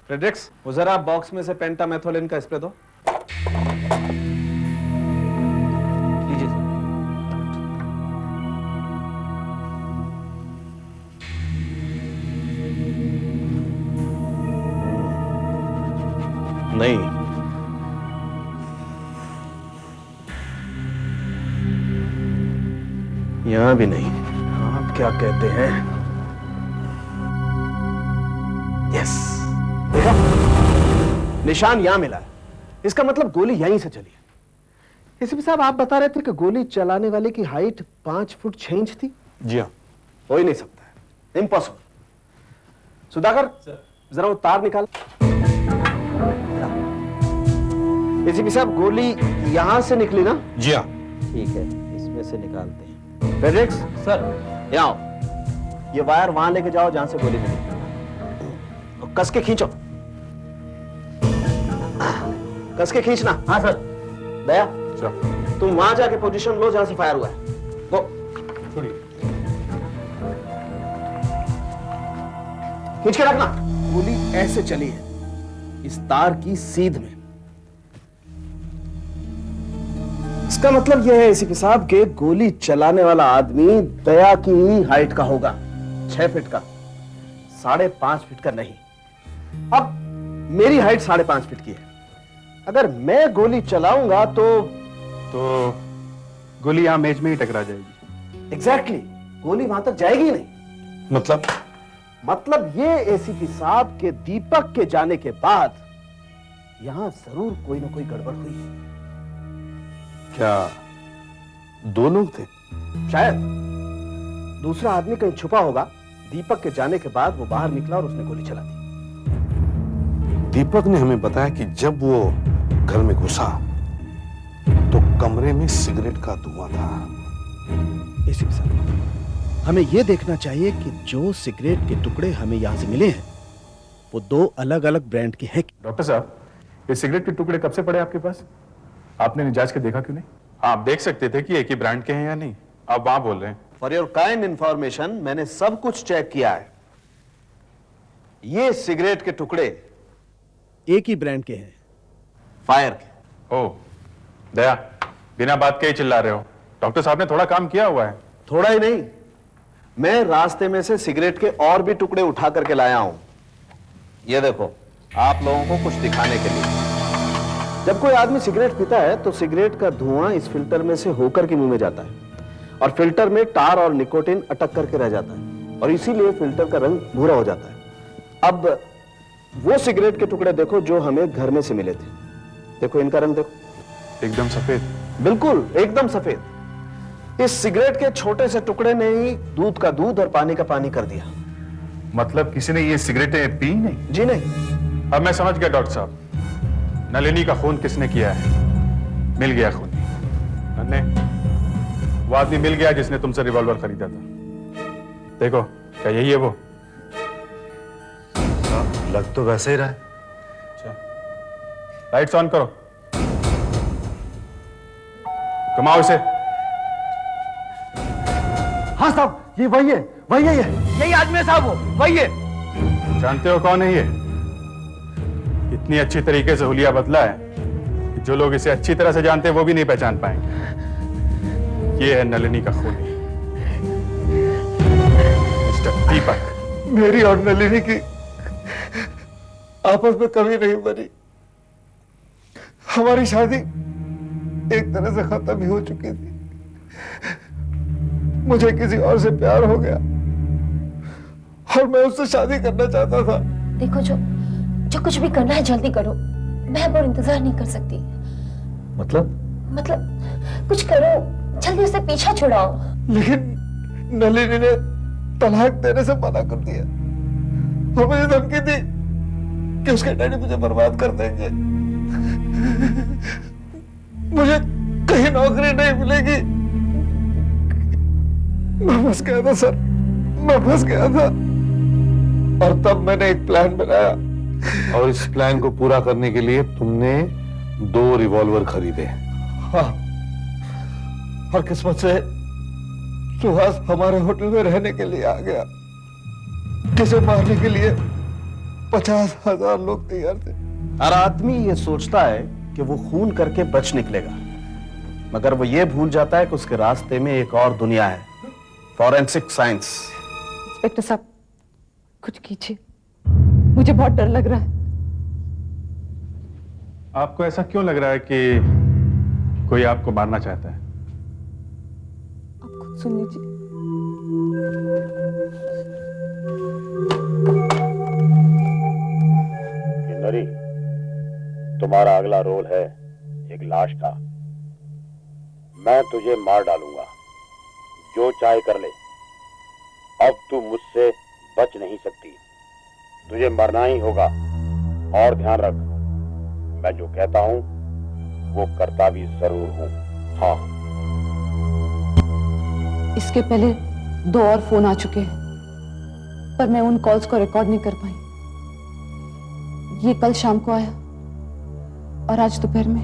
फ्रेडरिक्स, वो जरा बॉक्स में से पेंटामेथोलिन का स्प्रे दो। लीजिए सर। नहीं, यहां भी नहीं। आप क्या कहते हैं? यस, देखा, निशान यहां मिला है। इसका मतलब गोली यहीं से चली है। एसीपी साहब, आप बता रहे थे कि गोली चलाने वाले की हाइट 5 फुट 6 इंच थी।
जी हाँ।
हो ही नहीं सकता है, इम्पॉसिबल। सुधाकर, जरा वो तार निकाल। एसीपी साहब, गोली यहां से निकली ना?
जी हाँ।
ठीक है, इसमें से निकालते हैं। फेडेरिक्स सर, यहाँ आओ। ये वायर वहां लेके जाओ जहां से गोली मिली, और कस के खींचो, कस के खींचना। हाँ सर। दया, तुम वहां जाके पोजीशन लो जहां से फायर हुआ है। वो छोड़िए, खींच के रखना। गोली ऐसे चली है, इस तार की सीध में। इसका मतलब यह है एसीपी साहब के गोली चलाने वाला आदमी दया की ही हाइट का होगा, 6 फीट का, 5.5 फीट का नहीं। अब मेरी हाइट 5.5 फीट की है, अगर मैं गोली चलाऊंगा तो
गोली यहां मेज में ही टकरा जाएगी।
एग्जैक्टली, गोली वहां तक जाएगी ही नहीं। मतलब ये एसीपी साहब के दीपक के जाने के बाद यहां जरूर कोई ना कोई गड़बड़ हुई है।
क्या 2 लोग थे?
शायद दूसरा आदमी कहीं छुपा होगा। दीपक के जाने के बाद वो बाहर निकला और उसने गोली चला दी।
दीपक ने हमें बताया कि जब वो घर में घुसा तो कमरे में सिगरेट का धुआं था।
एसीपी साहब, हमें यह देखना चाहिए कि जो सिगरेट के टुकड़े हमें यहां से मिले हैं वो 2 अलग अलग ब्रांड के हैं।
डॉक्टर साहब, ये सिगरेट के टुकड़े कब से पड़े आपके पास? आपने जांच के देखा क्यों नहीं? आप देख सकते थे कि एक ही ब्रांड के हैं या नहीं। आप वहां बोल रहे हैं।
फॉर योर काइंड इंफॉर्मेशन, मैंने सब कुछ चेक किया है। ये सिगरेट के टुकड़े एक ही ब्रांड के हैं, फायर के।
ओह दया, बिना बात के ही चिल्ला रहे हो। डॉक्टर साहब ने थोड़ा काम किया हुआ है।
थोड़ा ही नहीं, मैं रास्ते में से सिगरेट के और भी टुकड़े उठा करके लाया हूं। ये देखो, आप लोगों को कुछ दिखाने के लिए। जब कोई आदमी सिगरेट पीता है तो सिगरेट का धुआं इस फिल्टर में से होकर के मुंह में जाता है और फिल्टर में टार और निकोटीन अटक करके रह जाता है और इसीलिए फिल्टर का रंग भूरा हो जाता है। अब वो सिगरेट के टुकड़े देखो जो हमें घर में से मिले थे। देखो इनका रंग देखो,
एकदम सफेद।
बिल्कुल एकदम सफेद। इस सिगरेट के छोटे से टुकड़े ने ही दूध का दूध और पानी का पानी कर दिया।
मतलब किसी ने ये सिगरेटें पी नहीं?
जी नहीं।
अब मैं समझ गया डॉक्टर साहब, नलिनी का खून किसने किया है। मिल गया खून। नन्हे, वो आदमी मिल गया जिसने तुमसे रिवॉल्वर खरीदा था। देखो, क्या यही है वो?
लग तो वैसे ही रहा है।
अच्छा, लाइट्स ऑन करो, कमाओ इसे।
हाँ साहब, ये वही है, वही है,
यही आदमी है साहब, वो वही है।
जानते हो कौन है ये? इतनी अच्छी तरीके से हुलिया बदला है कि जो लोग इसे अच्छी तरह से जानते हैं वो भी नहीं पहचान पाएंगे। ये है नलिनी का खूनी, मिस्टर दीपक।
मेरी और नलिनी की आपस में कभी नहीं बनी। हमारी शादी एक तरह से खत्म ही हो चुकी थी। मुझे किसी और से प्यार हो गया और मैं उससे शादी करना चाहता था।
देखो, जो कुछ भी करना है जल्दी करो, मैं अब और इंतजार नहीं कर सकती। मतलब कुछ करो, जल्दी उससे पीछा छुड़ाओ।
लेकिन नलिनी ने तलाक देने से मना कर दिया और मुझे धमकी दी कि उसके डैडी मुझे बर्बाद कर देंगे। मुझे कहीं नौकरी नहीं मिलेगी। मैं फंस गया था सर, मैं फंस गया था। और तब मैंने एक प्लान बनाया।
और इस प्लान को पूरा करने के लिए तुमने 2 रिवॉल्वर खरीदे।
हाँ, और किस्मत से सुहास हमारे होटल में रहने के लिए आ गया, जिसे मारने के लिए 50,000 लोग तैयार थे।
हर आदमी ये सोचता है कि वो खून करके बच निकलेगा, मगर वो ये भूल जाता है कि उसके रास्ते में एक और दुनिया है, फॉरेंसिक साइंस।
इंस्पेक्टर साहब, कुछ कीजिए, मुझे बहुत डर लग रहा है।
आपको ऐसा क्यों लग रहा है कि कोई आपको मारना चाहता है?
आप खुद सुन लीजिए।
किन्नरी, तुम्हारा अगला रोल है एक लाश का। मैं तुझे मार डालूंगा, जो चाहे कर ले। अब तू मुझसे बच नहीं सकती, तुझे मरना ही होगा। और ध्यान रख, मैं जो कहता हूं वो करता भी जरूर हूं। हाँ।
इसके पहले 2 और फोन आ चुके हैं, पर मैं उन कॉल्स को रिकॉर्ड नहीं कर पाई। ये कल शाम को आया और आज दोपहर में।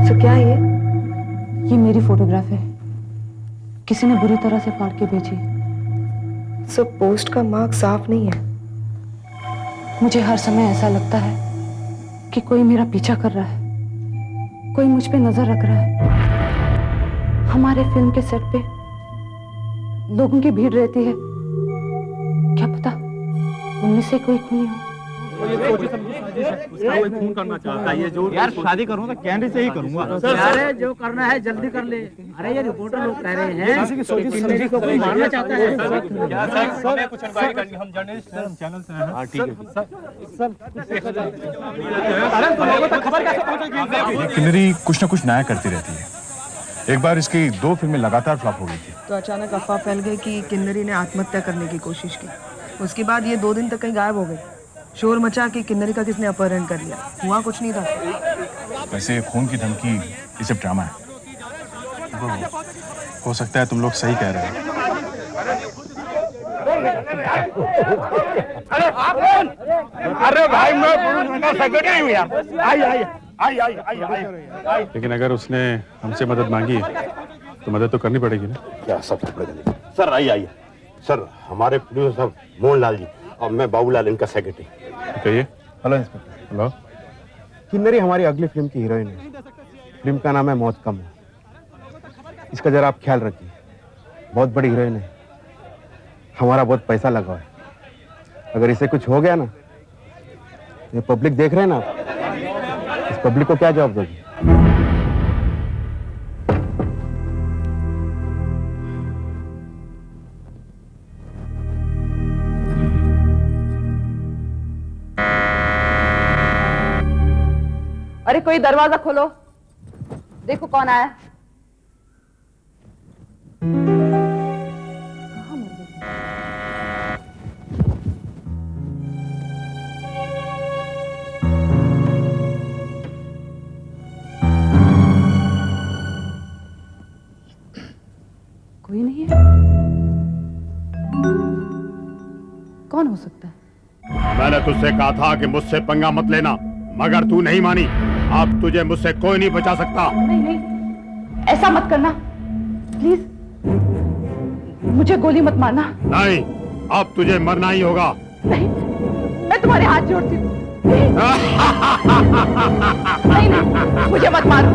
तो क्या है
ये मेरी फोटोग्राफ है, किसी ने बुरी तरह से फाड़ के भेजी।
सो पोस्ट का मार्क साफ नहीं है।
मुझे हर समय ऐसा लगता है कि कोई मेरा पीछा कर रहा है, कोई मुझ पे नजर रख रहा है। हमारे फिल्म के सेट पे लोगों की भीड़ रहती है, क्या पता उनमें से कोई खूनी हो।
उसका कोई खून करना चाहता है। ये जो यार शादी करूँ तो कैमरे से ही करूंगा।
अरे जो करना है जल्दी कर ले। अरे ये रिपोर्टर लोग कह रहे हैं कि किन्नरी को कोई मारना चाहता है।
हमें कुछ इंक्वायरी करनी है, हम जर्नलिस्ट हैं, हम चैनल से हैं। हां ठीक है
ये किन्नरी कुछ ना कुछ नया करती रहती है। एक बार इसकी 2 फिल्में लगातार फ्लॉप हो गई थी,
तो अचानक अफवाह फैल गई कि किन्नरी ने आत्महत्या करने की कोशिश की। उसके बाद ये 2 दिन तक कहीं गायब हो गई। शोर मचा कि किन्नरी का किसने अपहरण कर लिया। हुआ कुछ नहीं था।
वैसे खून की धमकी ये सब ड्रामा है।
हो सकता है तुम लोग सही कह रहे हो।
अरे भाई मैं सेक्रेटरी हूँ यार। आई।
लेकिन अगर उसने हमसे मदद मांगी है तो मदद तो करनी पड़ेगी ना।
क्या सब पड़ेगा? सर आइए। सर हमारे प्रोड्यूसर साहब मोहनलाल जी और मैं बाबूलाल इनका सेक्रेटरी।
कहिए।
Hello inspector.
हेलो।
किन्नरी हमारी अगली फिल्म की हीरोइन है। फिल्म का नाम है मौत कम है। इसका जरा आप ख्याल रखिए, बहुत बड़ी हीरोइन है, हमारा बहुत पैसा लगा है। अगर इसे कुछ हो गया ना, ये पब्लिक देख रहे हैं ना, इस पब्लिक को क्या जवाब दोगे?
अरे कोई दरवाजा खोलो, देखो कौन आया। कोई नहीं है। कौन हो सकता है?
मैंने तुझसे कहा था कि मुझसे पंगा मत लेना, मगर तू नहीं मानी। अब तुझे मुझसे कोई नहीं बचा सकता।
नहीं, ऐसा मत करना प्लीज, मुझे गोली मत मारना।
नहीं, अब तुझे मरना ही होगा।
नहीं, मैं तुम्हारे हाथ जोड़ती हूँ। नहीं, मुझे मत मारो।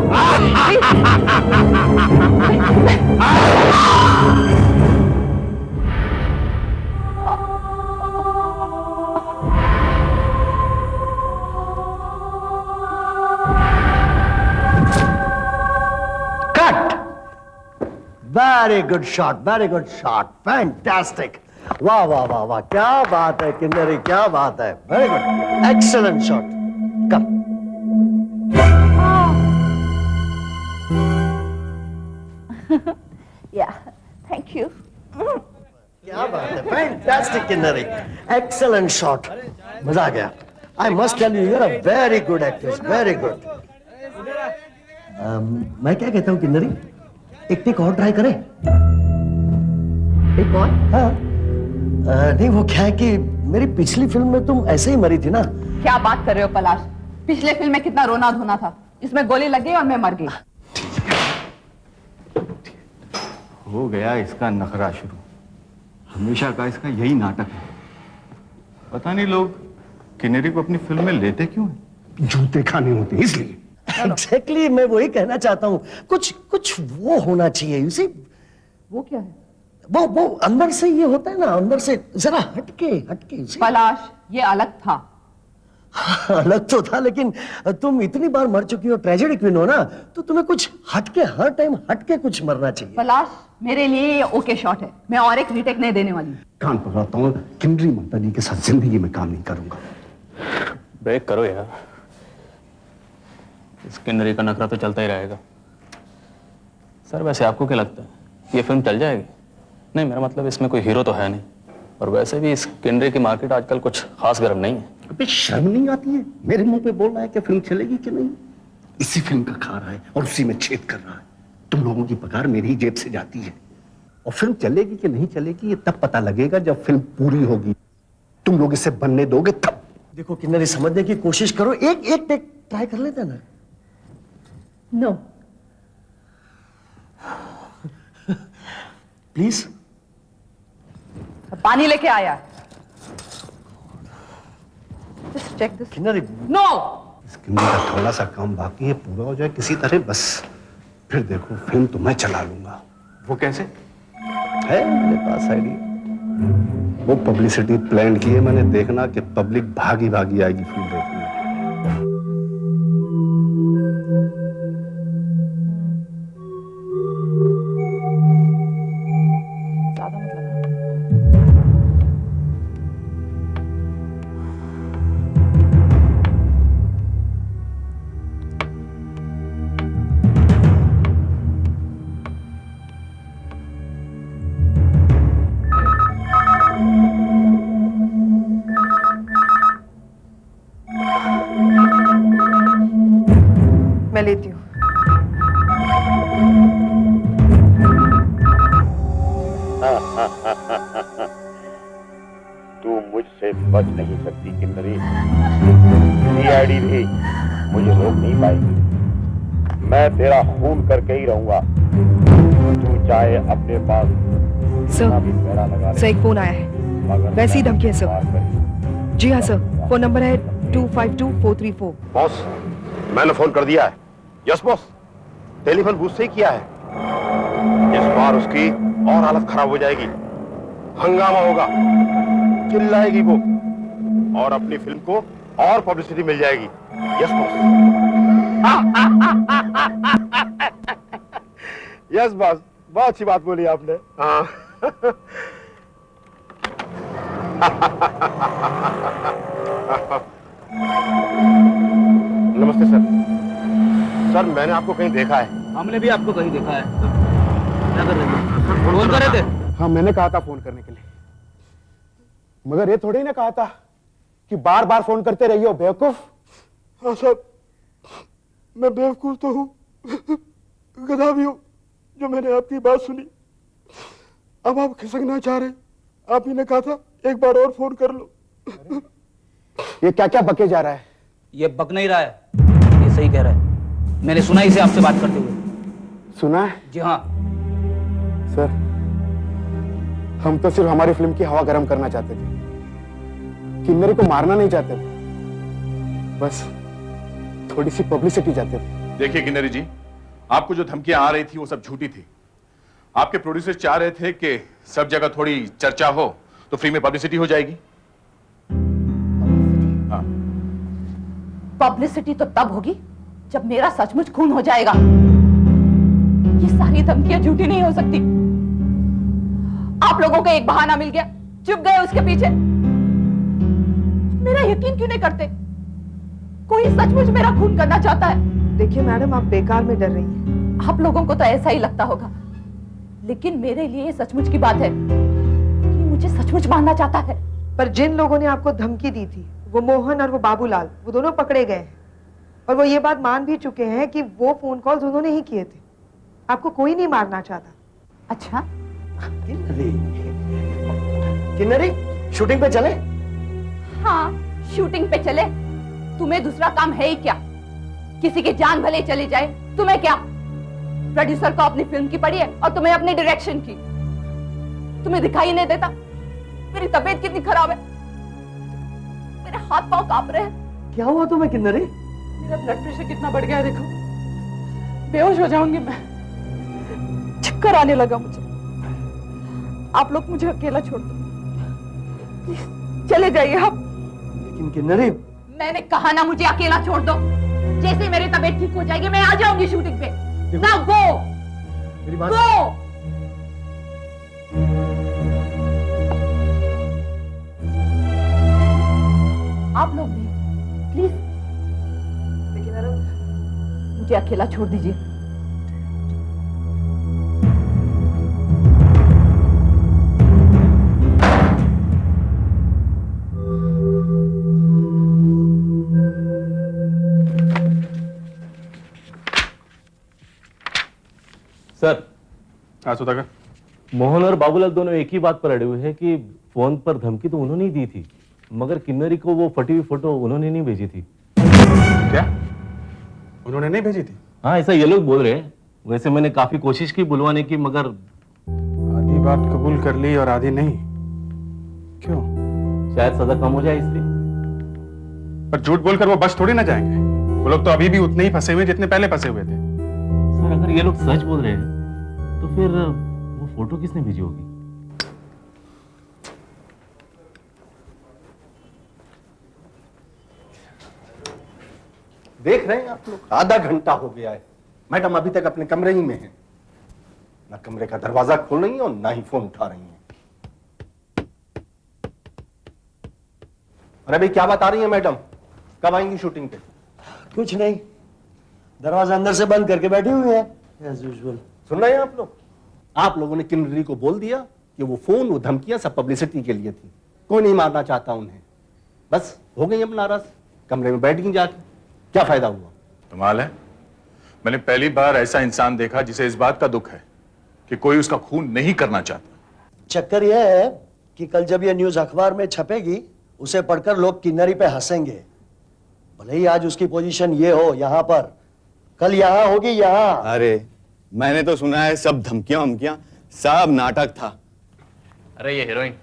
Very good shot, fantastic. वाह वाह वाह वाह, क्या बात है किन्नरी, क्या बात है। Very good, excellent shot. कम।
या थैंक यू।
क्या बात है, फैंटास्टिक किन्नरी, एक्सीलेंट शॉट, मजा आ गया। I must tell you, you are a very good actress, very good. मैं क्या कहता हूँ किन्नरी, एक टेक और ट्राई करें? एक और? हाँ। नहीं, वो क्या है कि मेरी पिछली फिल्म में तुम ऐसे ही मरी थी ना।
क्या बात कर रहे हो पलाश, पिछले फिल्म में कितना रोना धोना था, इसमें गोली लगी और मैं मर गई।
हो गया इसका नखरा शुरू। हमेशा का इसका यही नाटक है। पता नहीं लोग किन्नरी को अपनी फिल्म में लेते क्यों हैं?
जूते खाने होते हैं इसलिए।
एग्जैक्टली, मैं वही कहना चाहता हूँ। कुछ वो होना चाहिए। इसी
वो क्या है?
वो अंदर से ये होता है ना, अंदर से जरा हटके।
पलाश, ये अलग था।
अलग तो था, लेकिन तुम इतनी बार मर चुकी हो, ट्रेजेडी क्वीन हो ना, तो तुम्हें कुछ हटके, हर टाइम हटके कुछ मरना चाहिए।
पलाश, मेरे लिए ये ओके शॉट है, मैं और एक रीटेक नहीं देने वाली।
कान पकड़ाता हूँ, किन्नरी माता जी के साथ जिंदगी में काम नहीं करूंगा।
ब्रेक करो यार, इस किन्नरी का नखरा तो चलता ही रहेगा। सर वैसे आपको क्या लगता है, ये फिल्म चल जाएगी?
नहीं, मेरा मतलब इसमें कोई हीरो तो है नहीं, और वैसे भी इस किन्नरी की मार्केट आजकल कुछ खास गर्म नहीं है।
अबे शर्म नहीं आती है? मेरे मुंह पे बोल रहा है कि फिल्म चलेगी कि नहीं। इसी फिल्म का खा रहा है और उसी में छेद कर रहा है। तुम लोगों की पगार मेरी ही जेब से जाती है, और फिल्म चलेगी कि नहीं चलेगी ये तब पता लगेगा जब फिल्म पूरी होगी। तुम लोग इसे बनने दोगे तब।
देखो किन्नरी, समझने की कोशिश करो, एक टेक ट्राई कर लेते ना।
No
please.
पानी लेके आया। Just check this.
Kinnari,
No.
इस किन्नरी का थोड़ा सा काम बाकी है, पूरा हो जाए किसी तरह बस, फिर देखो फिल्म तो मैं चला लूंगा।
वो कैसे?
है मेरे पास आइडिया। वो पब्लिसिटी प्लान की है मैंने, देखना कि पब्लिक भागी भागी आएगी फिल्म देखने।
मैं लेती हूँ।
तू मुझसे बच नहीं सकती किन्नरी। सीआईडी भी मुझे रोक नहीं पाएगी। मैं तेरा खून करके ही रहूंगा। तू चाहे अपने पास
सर, एक फोन आया है, वैसी धमकी है सर। जी हाँ सर, फोन नंबर है 252434।
बॉस, मैंने फोन कर दिया है। यस बॉस, टेलीफोन बूथ से ही किया है। इस बार उसकी और हालत खराब हो जाएगी, हंगामा होगा, चिल्लाएगी वो, और अपनी फिल्म को और पब्लिसिटी मिल जाएगी। Yes boss. यस बॉस, बहुत अच्छी बात बोली आपने। नमस्ते सर। सर मैंने आपको कहीं देखा है।
हमने भी आपको कहीं देखा है। क्या कर रहे थे? फोन कर रहे थे?
हाँ, मैंने कहा था फोन करने के लिए, मगर ये थोड़ी ना कहा था कि बार बार फोन करते रहिए बेवकूफ।
हाँ साहब, मैं बेवकूफ तो हूँ, गधा भी हूँ जो मैंने आपकी बात सुनी। अब आप खिसकना चाह रहे, आप ही ने कहा था एक बार और फोन कर लो।
ये क्या क्या बके जा रहा है?
ये बक नहीं रहा है, ये सही कह रहा है। मैंने सुना इसे आपसे बात करते हुए।
सुना है?
जी हाँ
सर, हम तो सिर्फ हमारी फिल्म की हवा गर्म करना चाहते थे, किन्नरी को मारना नहीं चाहते थे, बस थोड़ी सी पब्लिसिटी चाहते थे।
देखिए किन्नरी जी, आपको जो धमकियां आ रही थी वो सब झूठी थी। आपके प्रोड्यूसर चाह रहे थे कि सब जगह थोड़ी चर्चा हो तो फ्री में पब्लिसिटी हो जाएगी। हाँ।
पब्लिसिटी तो तब होगी जब मेरा सचमुच खून हो जाएगा। ये सारी धमकियां झूठी नहीं हो सकती। आप लोगों को एक बहाना मिल गया, चुप गए उसके पीछे। मेरा यकीन क्यों नहीं करते? कोई सचमुच मेरा खून करना चाहता है।
देखिए मैडम, आप बेकार में डर रही हैं।
आप लोगों को तो ऐसा ही लगता होगा, लेकिन मेरे लिए ये सचमुच की बात है कि मुझे सचमुच मारना चाहता है।
पर जिन लोगों ने आपको धमकी दी थी, वो मोहन और वो बाबूलाल, वो दोनों पकड़े गए हैं, और वो ये बात मान भी चुके हैं कि वो फोन कॉल्स उन्होंने ही किए थे। आपको कोई नहीं मारना चाहता।
अच्छा,
किन्नरी, शूटिंग पे चले?
हाँ, शूटिंग पे चले। तुम्हें दूसरा काम है ही क्या? किसी की जान भले चली जाए, तुम्हें क्या? प्रोड्यूसर को अपनी फिल्म की पड़ी है और तुम्हें अपनी डायरेक्शन की। तुम्हें दिखाई नहीं देता मेरी तबीयत कितनी खराब है? मेरे हाथ पांव कांप रहे हैं।
क्या हुआ तुम्हें किन्नरी?
मेरा ब्लड प्रेशर कितना बढ़ गया है देखो। बेहोश हो जाऊंगी मैं। चक्कर आने लगा मुझे। आप लोग मुझे अकेला छोड़ दो, चले जाइए आप।
लेकिन किन्नरी,
मैंने कहा ना मुझे अकेला छोड़ दो। जैसे मेरी तबीयत ठीक हो जाएगी मैं आ जाऊंगी शूटिंग पे। Now go!
मेरी बात
Go! आप लोग भी प्लीज, मुझे अकेला छोड़ दीजिए।
हाँ सुधाकर,
मोहन और बाबूलाल दोनों एक ही बात पर अड़े हुए हैं कि फोन पर धमकी तो उन्होंने ही दी थी, मगर किन्नरी को वो फटी हुई फोटो उन्होंने नहीं भेजी थी।
क्या उन्होंने नहीं भेजी थी?
हाँ, ऐसा ये लोग बोल रहे हैं। वैसे मैंने काफी कोशिश की बुलवाने की, मगर
आधी बात कबूल कर ली और आधी नहीं। क्यों?
शायद सजा कम हो जाए इसलिए।
पर झूठ बोलकर वो बच थोड़ी ना जाएंगे। वो लोग तो अभी भी उतने ही फंसे हुए जितने पहले फंसे हुए थे।
सर, अगर ये लोग सच बोल रहे हैं तो फिर वो फोटो किसने भेजी होगी?
देख रहे हैं आप लोग, आधा घंटा हो गया है, मैडम अभी तक अपने कमरे ही में है। ना कमरे का दरवाजा खोल रही है और ना ही फोन उठा रही है। अरे भाई क्या बात आ रही है मैडम? कब आएंगी शूटिंग पे?
कुछ नहीं, दरवाजा अंदर से बंद करके बैठी हुई है एज यूजुअल।
सुन रहे हैं आप लोग? आप लोगों ने किन्नरी को बोल दिया कि वो फोन, वो धमकियां सब पब्लिसिटी के लिए थी। कोई नहीं मारना चाहता उन्हें। बस हो गई अब नाराज, कमरे में बैठ गई जाके। क्या फायदा हुआ?
कमाल है, मैंने पहली बार ऐसा इंसान देखा जिसे इस बात का दुख है कि कोई उसका खून नहीं करना चाहता।
चक्कर यह है कि कल जब यह न्यूज अखबार में छपेगी, उसे पढ़कर लोग किन्नरी पे हंसेंगे। भले ही आज उसकी पोजीशन ये हो यहाँ पर, कल यहाँ होगी यहाँ।
अरे मैंने तो सुना है सब धमकियां वमकियां सब नाटक था।
अरे ये हीरोइन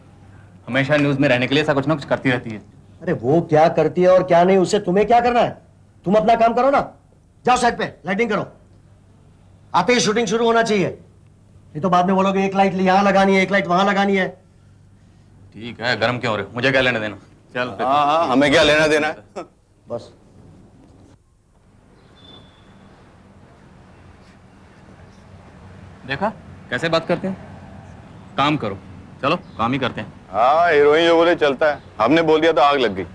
हमेशा न्यूज में रहने के लिए ऐसा कुछ ना कुछ करती रहती है।
अरे वो क्या करती है और क्या नहीं, उससे तुम्हें क्या करना है? तुम अपना काम करो ना, जाओ सेट पे लाइटिंग करो। आते ही शूटिंग शुरू होना चाहिए, नहीं तो बाद में बोलोगे एक लाइट यहां लगानी है, एक लाइट वहां लगानी है।
ठीक है, गर्म क्यों हो रहे हो? मुझे क्या लेना देना? चल।
हाँ, हमें क्या लेना देना है?
बस
देखा कैसे बात करते हैं? काम करो, चलो काम ही करते हैं।
हाँ, हीरोइन जो बोले चलता है, हमने बोल दिया तो आग लग गई।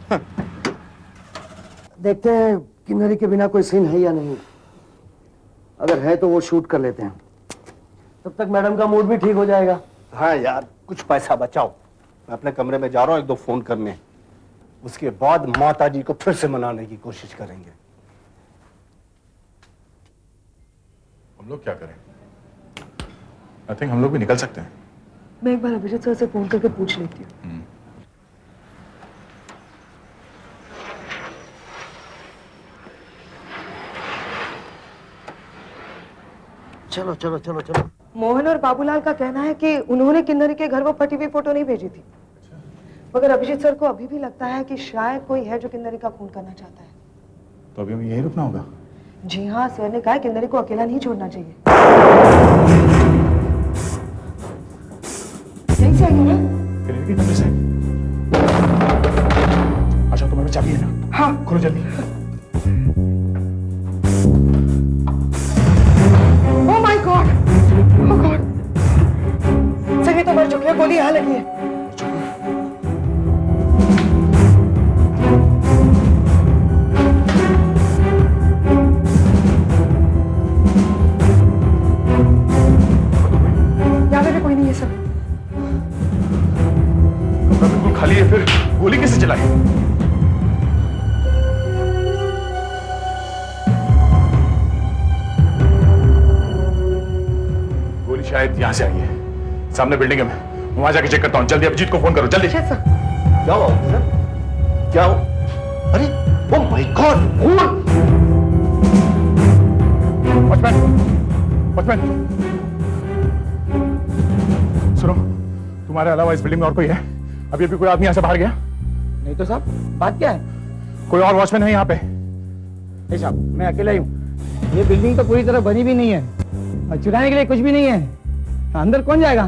देखते हैं किन्नरी के बिना कोई सीन है या नहीं। अगर है तो वो शूट कर लेते हैं, तब तक मैडम का मूड भी ठीक हो जाएगा।
हाँ यार, कुछ पैसा बचाओ। मैं अपने कमरे में जा रहा हूँ एक दो फोन करने, उसके बाद माता जी को फिर से मनाने की कोशिश करेंगे।
हम लोग क्या करें? आई थिंक हम लोग भी निकल सकते हैं।
मैं एक बार अभिजीत सर से फोन करके पूछ लेती हूँ।
चलो चलो चलो चलो।
मोहन और बाबूलाल का कहना है कि उन्होंने किन्नरी के घर वो फटी हुई फोटो नहीं भेजी थी, मगर अभिजीत सर को अभी भी लगता है कि शायद कोई है जो किन्नरी का खून करना चाहता है।
तो अभी हमें यही रुकना होगा?
जी हाँ, सर ने कहा किन्नरी को अकेला नहीं छोड़ना चाहिए। यहीं से आई हो ना?
किन्नरी के कमरे से। अच्छा, तुम्हारे चाबी है ना?
हाँ।
खोलो जल्दी।
Oh my God, oh God, सभी तो मर चुके हैं, गोली यहाँ लगी है। यहाँ पे भी कोई नहीं है सर।
कमरा बिल्कुल खाली है, फिर गोली कैसे चलाई? गोली शायद यहां से आई है। सामने बिल्डिंग है, मैं वहां जाके चेक करता हूं। जल्दी अभिजीत को फोन करो, जल्दी।
क्या हुआ सर? क्या हुआ? अरे oh my God,
watchman, watchman, सुनो, तुम्हारे अलावा इस बिल्डिंग में और कोई है? अभी अभी कोई आदमी यहां से बाहर गया?
नहीं तो साहब, बात क्या है?
कोई और वॉचमैन है यहाँ पे?
नहीं साहब, मैं अकेला ही हूँ। ये बिल्डिंग तो पूरी तरह बनी भी नहीं है और चुराने के लिए कुछ भी नहीं है। अंदर कौन जाएगा?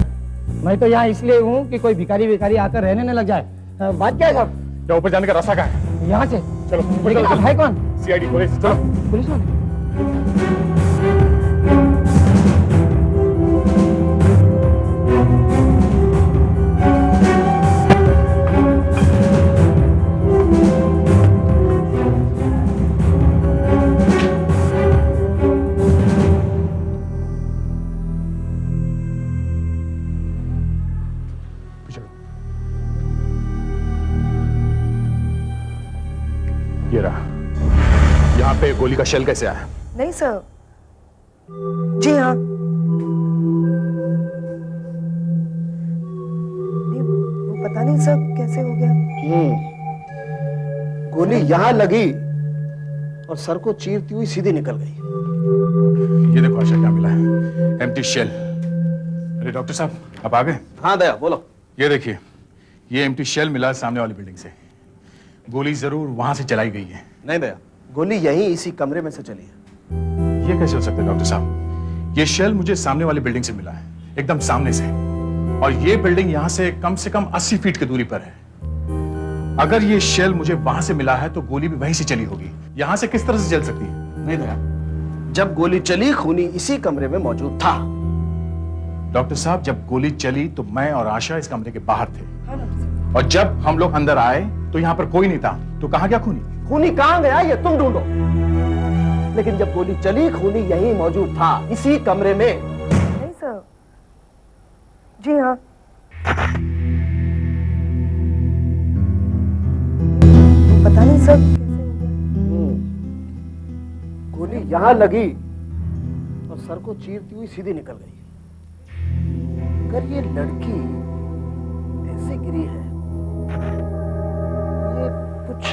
मैं तो यहाँ इसलिए हूँ कि कोई भिखारी आकर रहने न लग जाए। बात क्या है साहब?
क्या ऊपर जाने का रास्ता कहाँ है?
यहाँ से।
चलो,
लेकिन आप है कौन?
सीआईडी पुलिस, चलो।
पुलिस वाले?
ये रहा। यहाँ पे गोली का शेल कैसे आया?
नहीं सर, जी हाँ, नहीं सब कैसे हो गया।
गोली यहां लगी और सर को चीरती हुई सीधी निकल गई।
ये देखो आशा क्या मिला है, एम्प्टी शेल। अरे डॉक्टर साहब आप आ गए?
हाँ दया बोलो।
ये देखिए, ये एम्प्टी शेल मिला है सामने वाली बिल्डिंग से। गोली जरूर वहां से चलाई गई है।
नहीं दया, गोली यहीं इसी कमरे में से चली है।
ये कैसे हो सकता है डॉक्टर साहब? ये शेल मुझे सामने वाली बिल्डिंग से मिला है, एकदम सामने से, और ये बिल्डिंग यहां से कम 80 फीट की दूरी पर है। अगर ये शेल मुझे वहां से मिला है तो गोली भी वहीं से चली होगी। यहां से किस तरह से चल सकती है?
नहीं दया, जब गोली चली खूनी इसी कमरे में मौजूद था।
डॉक्टर साहब जब गोली चली तो मैं और आशा इस कमरे के बाहर थे, और जब हम लोग अंदर आए तो यहाँ पर कोई नहीं था, तो कहाँ गया खूनी?
खूनी कहाँ गया ये तुम ढूंढो, लेकिन जब गोली चली खूनी यहीं मौजूद था इसी कमरे में।
नहीं सर, जी हाँ, पता नहीं सर कैसे हो गया।
गोली यहां लगी और सर को चीरती हुई सीधी निकल गई। अगर ये लड़की ऐसे गिरी है, ये कुछ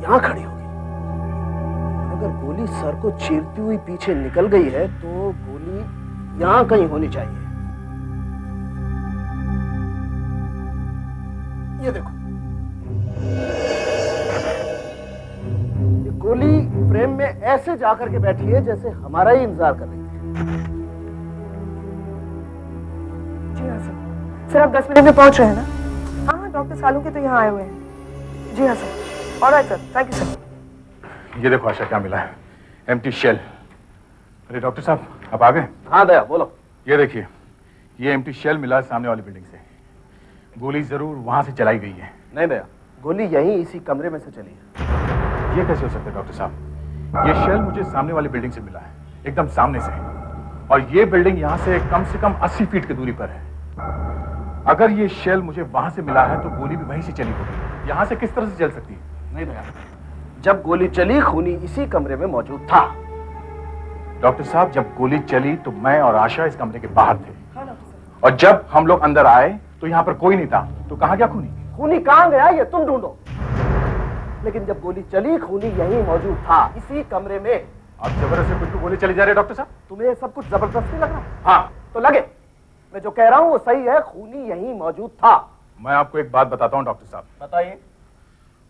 यहां खड़ी होगी। अगर गोली सर को चीरती हुई पीछे निकल गई है तो गोली यहां कहीं होनी चाहिए। ये देखो, ये गोली फ्रेम में ऐसे जाकर के बैठी है जैसे हमारा ही इंतजार कर रही है।
जी हाँ सर। सर आप 10 मिनट में पहुंच रहे हैं ना? हाँ, डॉक्टर सालू के तो यहाँ आए हुए हैं। जी हाँ sir. Alright sir, thank you sir.
ये देखो आशा क्या मिला है, एम्प्टी शेल। अरे डॉक्टर साहब आप आ गए?
हाँ दया बोलो।
ये देखिए, ये एम्प्टी शेल मिला है सामने वाली बिल्डिंग से। गोली जरूर वहां से चलाई गई है।
नहीं दया, गोली यहीं इसी कमरे में से चली है।
ये कैसे हो सकता है डॉक्टर साहब? ये शेल मुझे सामने वाली बिल्डिंग से मिला है, एकदम सामने से, और ये बिल्डिंग यहाँ से कम 80 फीट की दूरी पर है। अगर ये शेल मुझे वहां से मिला है तो गोली भी वहीं से चली होगी। यहाँ से किस तरह से चल सकती है?
नहीं दया, जब गोली चली खूनी इसी कमरे में मौजूद था।
डॉक्टर साहब जब गोली चली तो मैं और आशा इस कमरे के बाहर थे, और जब हम लोग अंदर आए तो यहाँ पर कोई नहीं था, तो कहाँ गया खूनी?
खूनी कहाँ गया ये तुम ढूंढो, लेकिन जब गोली चली खूनी यहीं मौजूद था इसी कमरे में।
आप जबरदस्ती कुछ गोली चली जा रही है डॉक्टर साहब?
तुम्हें सब कुछ जबरदस्ती लग रहा है?
हाँ
तो लगे, मैं जो कह रहा हूँ वो सही है, खूनी यहीं मौजूद था।
मैं आपको एक बात बताता हूँ डॉक्टर साहब।
बताइए।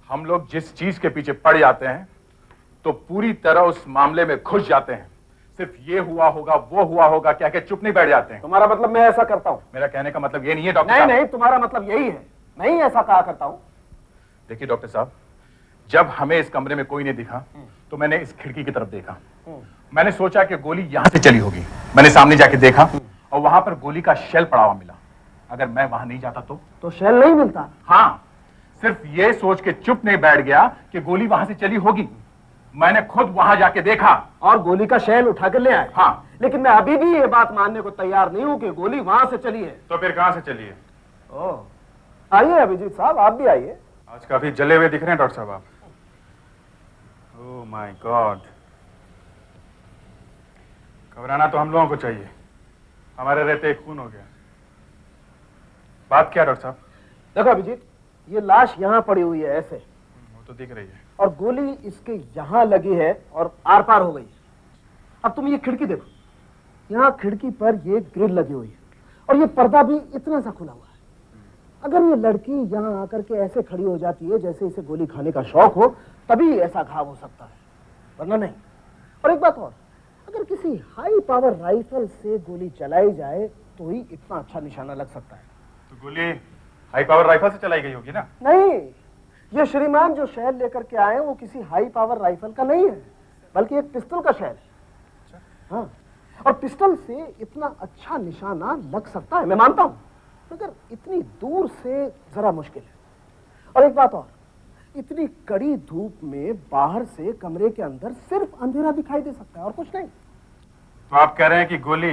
हम लोग जिस चीज के पीछे पड़ जाते हैं तो पूरी तरह उस मामले में घुस जाते हैं। सिर्फ ये हुआ होगा वो हुआ होगा कह के चुप नहीं बैठ जाते हैं।
तुम्हारा मतलब मैं ऐसा करता हूँ?
मेरा कहने का मतलब ये नहीं है डॉक्टर
नहीं
साहब।
नहीं, तुम्हारा मतलब यही है, मैं ही ऐसा कहा करता हूँ।
देखिए डॉक्टर साहब, जब हमें इस कमरे में कोई नहीं दिखा तो मैंने इस खिड़की की तरफ देखा। मैंने सोचा कि गोली यहां से चली होगी। मैंने सामने जाके देखा और वहां पर गोली का शेल पड़ा हुआ मिला। अगर मैं वहां नहीं जाता तो
शेल नहीं मिलता।
हाँ, सिर्फ ये सोच के चुप नहीं बैठ गया कि गोली वहां से चली होगी। मैंने खुद वहां जाके देखा
और गोली का शेल उठा के ले आए।
हाँ,
लेकिन मैं अभी भी ये बात मानने को तैयार नहीं हूँ कि गोली वहां से चली है।
तो फिर कहां से चली है?
आइए अभिजीत साहब, आप भी आइए।
आज काफी जले हुए दिख रहे हैं डॉक्टर साहब आप। ओह माय गॉड, घबराना तो हम लोगों को चाहिए, हमारे रहते खून हो गया। बात क्या डॉक्टर साहब?
देखो अभिजीत, ये लाश यहाँ पड़ी हुई है ऐसे,
वो तो दिख रही है,
और गोली इसके यहाँ लगी है और आर पार हो गई है। अब तुम ये खिड़की देखो, यहाँ खिड़की पर ये ग्रिल लगी हुई है और ये पर्दा भी इतना सा खुला हुआ है। अगर ये लड़की यहाँ आकर के ऐसे खड़ी हो जाती है जैसे इसे गोली खाने का शौक हो, तभी ऐसा घाव हो सकता है, वरना नहीं। और एक बात और, अगर किसी हाई पावर राइफल से गोली चलाई जाए तो ही इतना अच्छा निशाना लग सकता है।
तो गोली हाई पावर राइफल से चलाई गई होगी ना?
नहीं, ये श्रीमान जो शेल लेकर के आए वो किसी हाई पावर राइफल का नहीं है, बल्कि एक पिस्टल का शेल है। हाँ, और पिस्टल से इतना अच्छा निशाना लग सकता है, मैं मानता हूं, मगर इतनी दूर से जरा मुश्किल है। और एक बात और, इतनी कड़ी धूप में बाहर से कमरे के अंदर सिर्फ अंधेरा दिखाई दे सकता है और कुछ नहीं।
तो आप कह रहे हैं कि गोली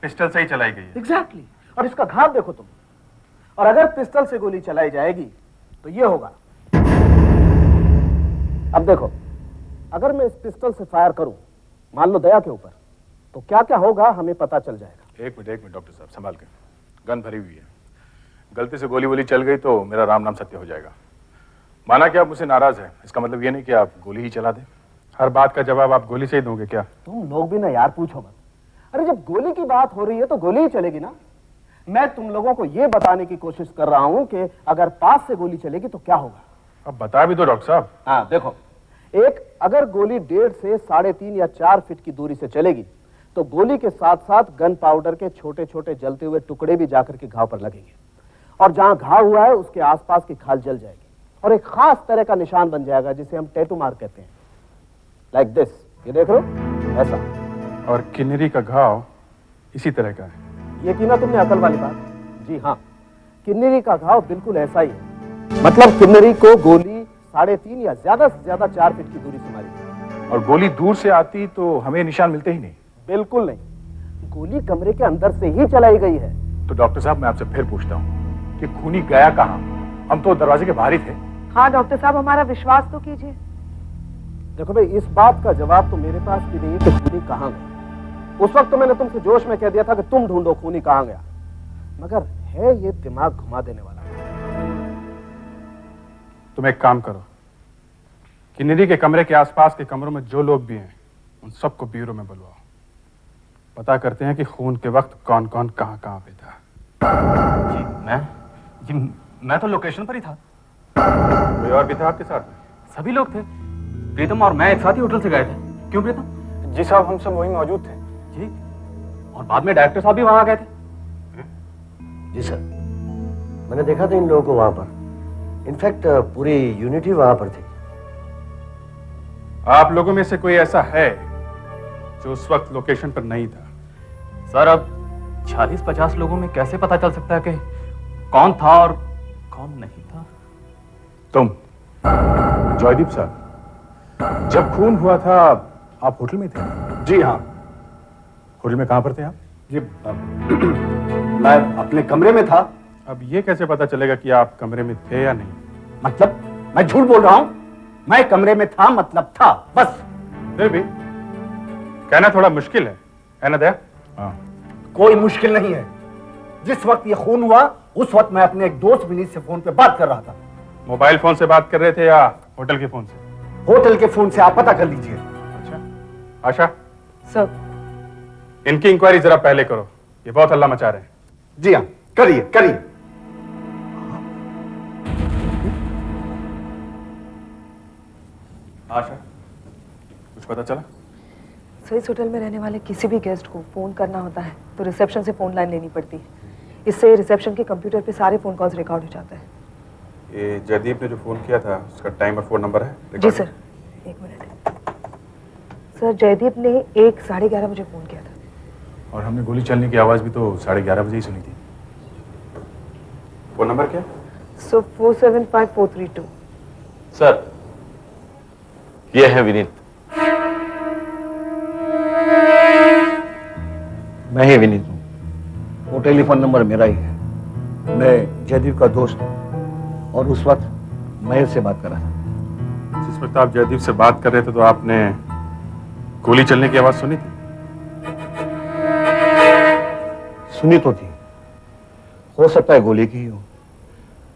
पिस्टल से ही चलाई गई है?
एग्जैक्टली। और इसका घाव देखो तुम, और अगर पिस्टल से गोली चलाई जाएगी तो ये होगा। अब देखो, अगर मैं इस पिस्टल से फायर करूं, मान लो दया के ऊपर, तो क्या क्या होगा हमें पता चल जाएगा।
एक मिनट डॉक्टर साहब, संभाल के, गन भरी हुई है। गलती से गोली वोली चल गई तो मेरा राम नाम सत्य हो जाएगा। माना कि आप मुझसे नाराज हैं, इसका मतलब ये नहीं कि आप गोली ही चला दें। हर बात का जवाब आप गोली से ही दोगे क्या?
तुम लोग भी ना यार पूछो मत। अरे जब गोली की बात हो रही है तो गोली ही चलेगी ना। मैं तुम लोगों को ये बताने की कोशिश कर रहा हूं कि अगर पास से गोली चलेगी तो क्या होगा।
अब बता भी दो डॉक्टर साहब।
हाँ देखो, एक अगर गोली 1.5 से 3.5 या 4 फीट की दूरी से चलेगी तो गोली के साथ साथ गन पाउडर के छोटे छोटे जलते हुए टुकड़े भी जाकर के घाव पर लगेंगे और जहां घाव हुआ है उसके आसपास की खाल जल जाएगी और एक खास तरह का निशान बन जाएगा जिसे हम टैटू मार्क कहते हैं। लाइक दिस, ये देख लो ऐसा।
और किन्नरी का घाव इसी तरह का है?
ये की ना तुमने अकल वाली बात। जी हाँ, किन्नरी का घाव बिल्कुल ऐसा ही है। मतलब किन्नरी को गोली 3.5 या ज्यादा से ज्यादा 4 फीट की दूरी से मारी।
और गोली दूर से आती तो हमें निशान मिलते ही नहीं?
बिल्कुल नहीं, गोली कमरे के अंदर से ही चलाई गई है।
तो डॉक्टर साहब मैं आपसे फिर पूछता हूँ कि खूनी गया कहाँ? हम तो दरवाजे के बाहर ही थे।
हाँ डॉक्टर साहब, हमारा विश्वास तो कीजिए।
देखो भाई, इस बात का जवाब तो मेरे पास भी नहीं है कि खूनी कहाँ गया। उस वक्त तो मैंने तुमसे जोश में कह दिया था कि तुम ढूंढो खूनी कहाँ गया, मगर है ये दिमाग घुमा देने वाला।
तुम एक काम करो, किन्नरी के कमरे के आसपास के कमरों में जो लोग भी हैं उन सबको ब्यूरो में बुलवाओ। पता करते हैं कि खून के वक्त कौन कौन कहाँ कहाँ पे था।
मैं तो लोकेशन पर ही था।
कोई और भी था आपके साथ में?
सभी लोग थे। प्रीतम और मैं एक साथ ही होटल से गए थे। क्यों प्रीतम?
जी साहब, हम सब वहीं मौजूद थे।
जी, और बाद में डायरेक्टर साहब भी वहां गए थे।
जी सर, मैंने देखा था इन लोगों को वहां पर। इनफैक्ट पूरी यूनिटी वहां पर थी।
आप लोगों में से कोई ऐसा है जो उस वक्त लोकेशन पर नहीं था?
सर, अब 40-50 लोगों में कैसे पता चल सकता है कि कौन था और कौन नहीं था?
तुम जयदीप साहब, जब खून हुआ था आप होटल में थे?
जी हाँ।
होटल में कहां पर थे आप?
जी मैं अपने कमरे में था।
अब ये कैसे पता चलेगा कि आप कमरे में थे या नहीं?
मतलब मैं झूठ बोल रहा हूं? मैं कमरे में था मतलब था, बस।
फिर भी कहना थोड़ा मुश्किल है ना दया? हाँ।
कोई मुश्किल नहीं है। जिस वक्त ये खून हुआ उस वक्त मैं अपने एक दोस्त विनीत से फोन पे बात कर रहा था।
मोबाइल फोन से बात कर रहे थे या होटल के फोन से?
होटल के फोन से, आप पता कर लीजिए।
अच्छा, आशा
सर,
इनकी इंक्वायरी जरा पहले करो, ये बहुत हल्ला मचा रहे हैं।
जी हाँ, करिए करिए।
आशा, कुछ पता चला?
सर, इस होटल में रहने वाले किसी भी गेस्ट को फोन करना होता है तो रिसेप्शन से फोन लाइन लेनी पड़ती है। इससे रिसेप्शन के कंप्यूटर पे सारे फोन कॉल्स रिकॉर्ड हो जाते हैं।
ये जयदीप ने जो फोन किया था उसका टाइम और फोन नंबर है?
जी सर, एक मिनट। सर, जयदीप ने 11:30 बजे फोन किया था।
और हमने गोली चलने की आवाज भी तो 11:30 बजे ही सुनी थी। फोन नंबर क्या?
सो 475432।
सर, ये है विनीत।
मैं ही विनीत हूँ। वो टेलीफोन नंबर मेरा ही है। मैं जयदीप का दोस्त हूँ और उस वक्त महेश से बात कर रहा था।
जिस वक्त आप जयदीप से बात कर रहे थे तो आपने गोली चलने की आवाज सुनी थी?
सुनी तो थी, हो सकता है गोली की ही हो।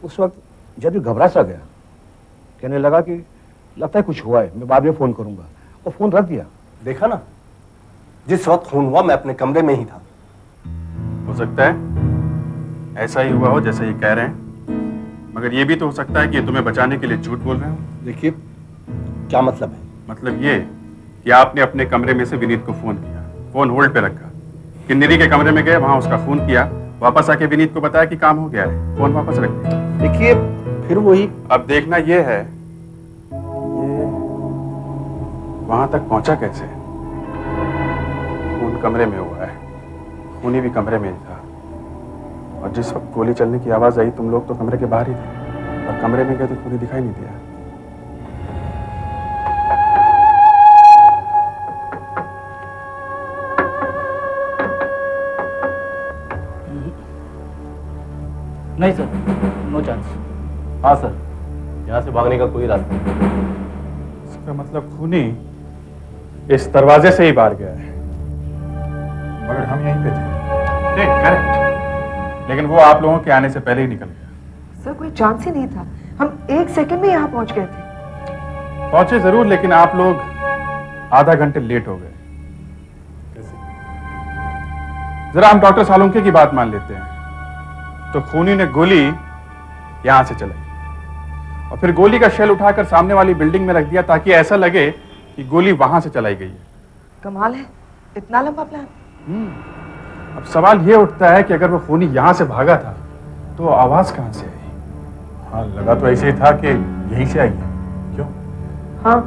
उस वक्त जयदीप घबरा सा गया, कहने लगा कि लगता है कुछ हुआ है, मैं बाद में फोन करूंगा, और फोन रख दिया।
देखा ना, जिस वक्त खून हुआ मैं अपने कमरे में ही था।
हो सकता है ऐसा ही हुआ हो जैसा ये कह रहे हैं, मगर ये भी तो हो सकता है कि ये तुम्हें बचाने के लिए झूठ बोल रहे हो।
देखिए, क्या मतलब है?
मतलब ये कि आपने अपने कमरे में से विनीत को फोन किया, फोन होल्ड पे रखा, किन्नरी के कमरे में गए, वहां उसका खून किया, वापस आके विनीत को बताया कि काम हो गया है, फोन वापस रख दिया।
देखिए, फिर वही।
अब देखना ये है ये वहां तक पहुंचा कैसे? खून कमरे में हुआ है, खूनी भी कमरे में ही था, और जिस वक्त गोली चलने की आवाज आई तुम लोग तो कमरे के बाहर ही थे, और कमरे में गए तो खूनी दिखाई नहीं दिया।
नहीं सर, नो चांस।
हाँ सर, यहाँ से भागने का कोई रास्ता नहीं।
इसका मतलब खूनी इस दरवाजे से ही बाहर गया है, मगर हम यहीं पे थे। करेक्ट। लेकिन वो आप लोगों के आने से पहले ही निकल गया।
सर कोई चांस ही नहीं था, हम 1 सेकंड में यहाँ पहुंच गए थे।
पहुंचे जरूर, लेकिन आप लोग आधा घंटे लेट हो गए। जरा हम डॉक्टर सालुंके की बात मान लेते हैं। तो खूनी ने गोली यहां से चलाई और फिर गोली का शेल उठाकर सामने वाली बिल्डिंग में रख दिया ताकि ऐसा लगे कि गोली वहां से चलाई गई है।
कमाल है, इतना लंबा प्लान।
अब सवाल यह उठता है कि अगर वो खूनी यहां से भागा था तो आवाज कहां से आई? हाँ, लगा तो ऐसे ही था कि यहीं से आई है। क्यों?
हाँ,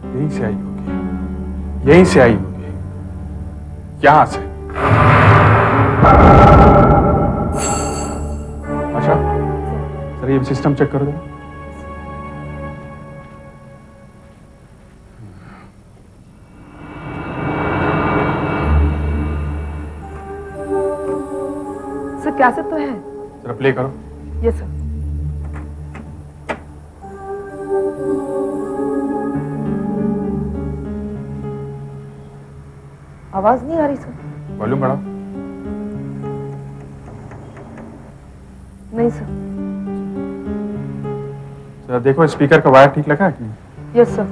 यहीं से आई होगी, यहीं से आई होगी, यहां से। अच्छा, सर ये सिस्टम चेक कर दो।
सर कैसेट तो है।
जरा प्ले करो।
Yes sir. आवाज नहीं आ रही सर।
वॉल्यूम बढ़ाओ।
नहीं सर।
जरा देखो स्पीकर का वायर ठीक लगा है कि नहीं?
Yes sir.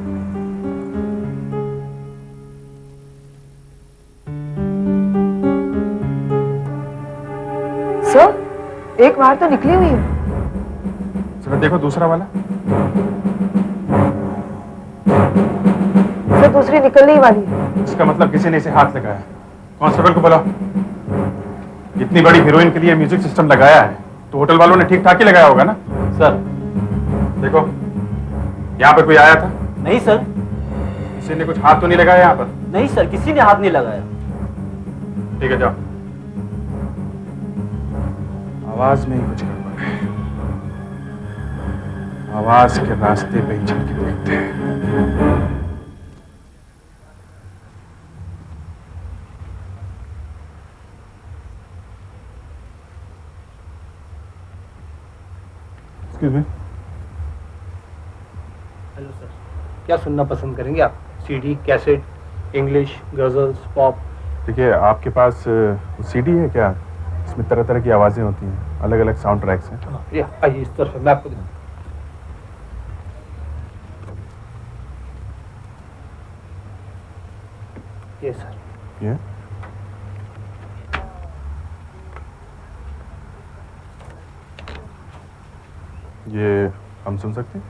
सर एक वायर तो निकली हुई है।
जरा देखो दूसरा वाला।
सर दूसरी निकलने ही वाली है।
इसका मतलब किसी ने इसे हाथ लगाया। कांस्टेबल को बुलाओ। इतनी बड़ी हीरोइन के लिए म्यूजिक सिस्टम लगाया है तो होटल वालों ने ठीक ठाक ही लगाया होगा ना?
सर
देखो, यहाँ पर कोई आया था?
नहीं सर।
किसी ने कुछ हाथ तो नहीं लगाया यहाँ पर?
नहीं सर, किसी ने हाथ नहीं लगाया।
ठीक है, जाओ। आवाज में ही कुछ गड़बड़ है। आवाज के रास्ते पे ही चल के देखते हैं। Excuse me?
हेलो सर, क्या सुनना पसंद करेंगे आप? CD, cassette, English, ghazals, pop?
देखिए, आपके पास सीडी है क्या? इसमें तरह तरह की आवाजें होती हैं, अलग अलग साउंड ट्रैक्स हैं।
ये आइए इस तरफ, मैं आपको दिखाऊं। ये सर।
ये हम सुन सकते हैं?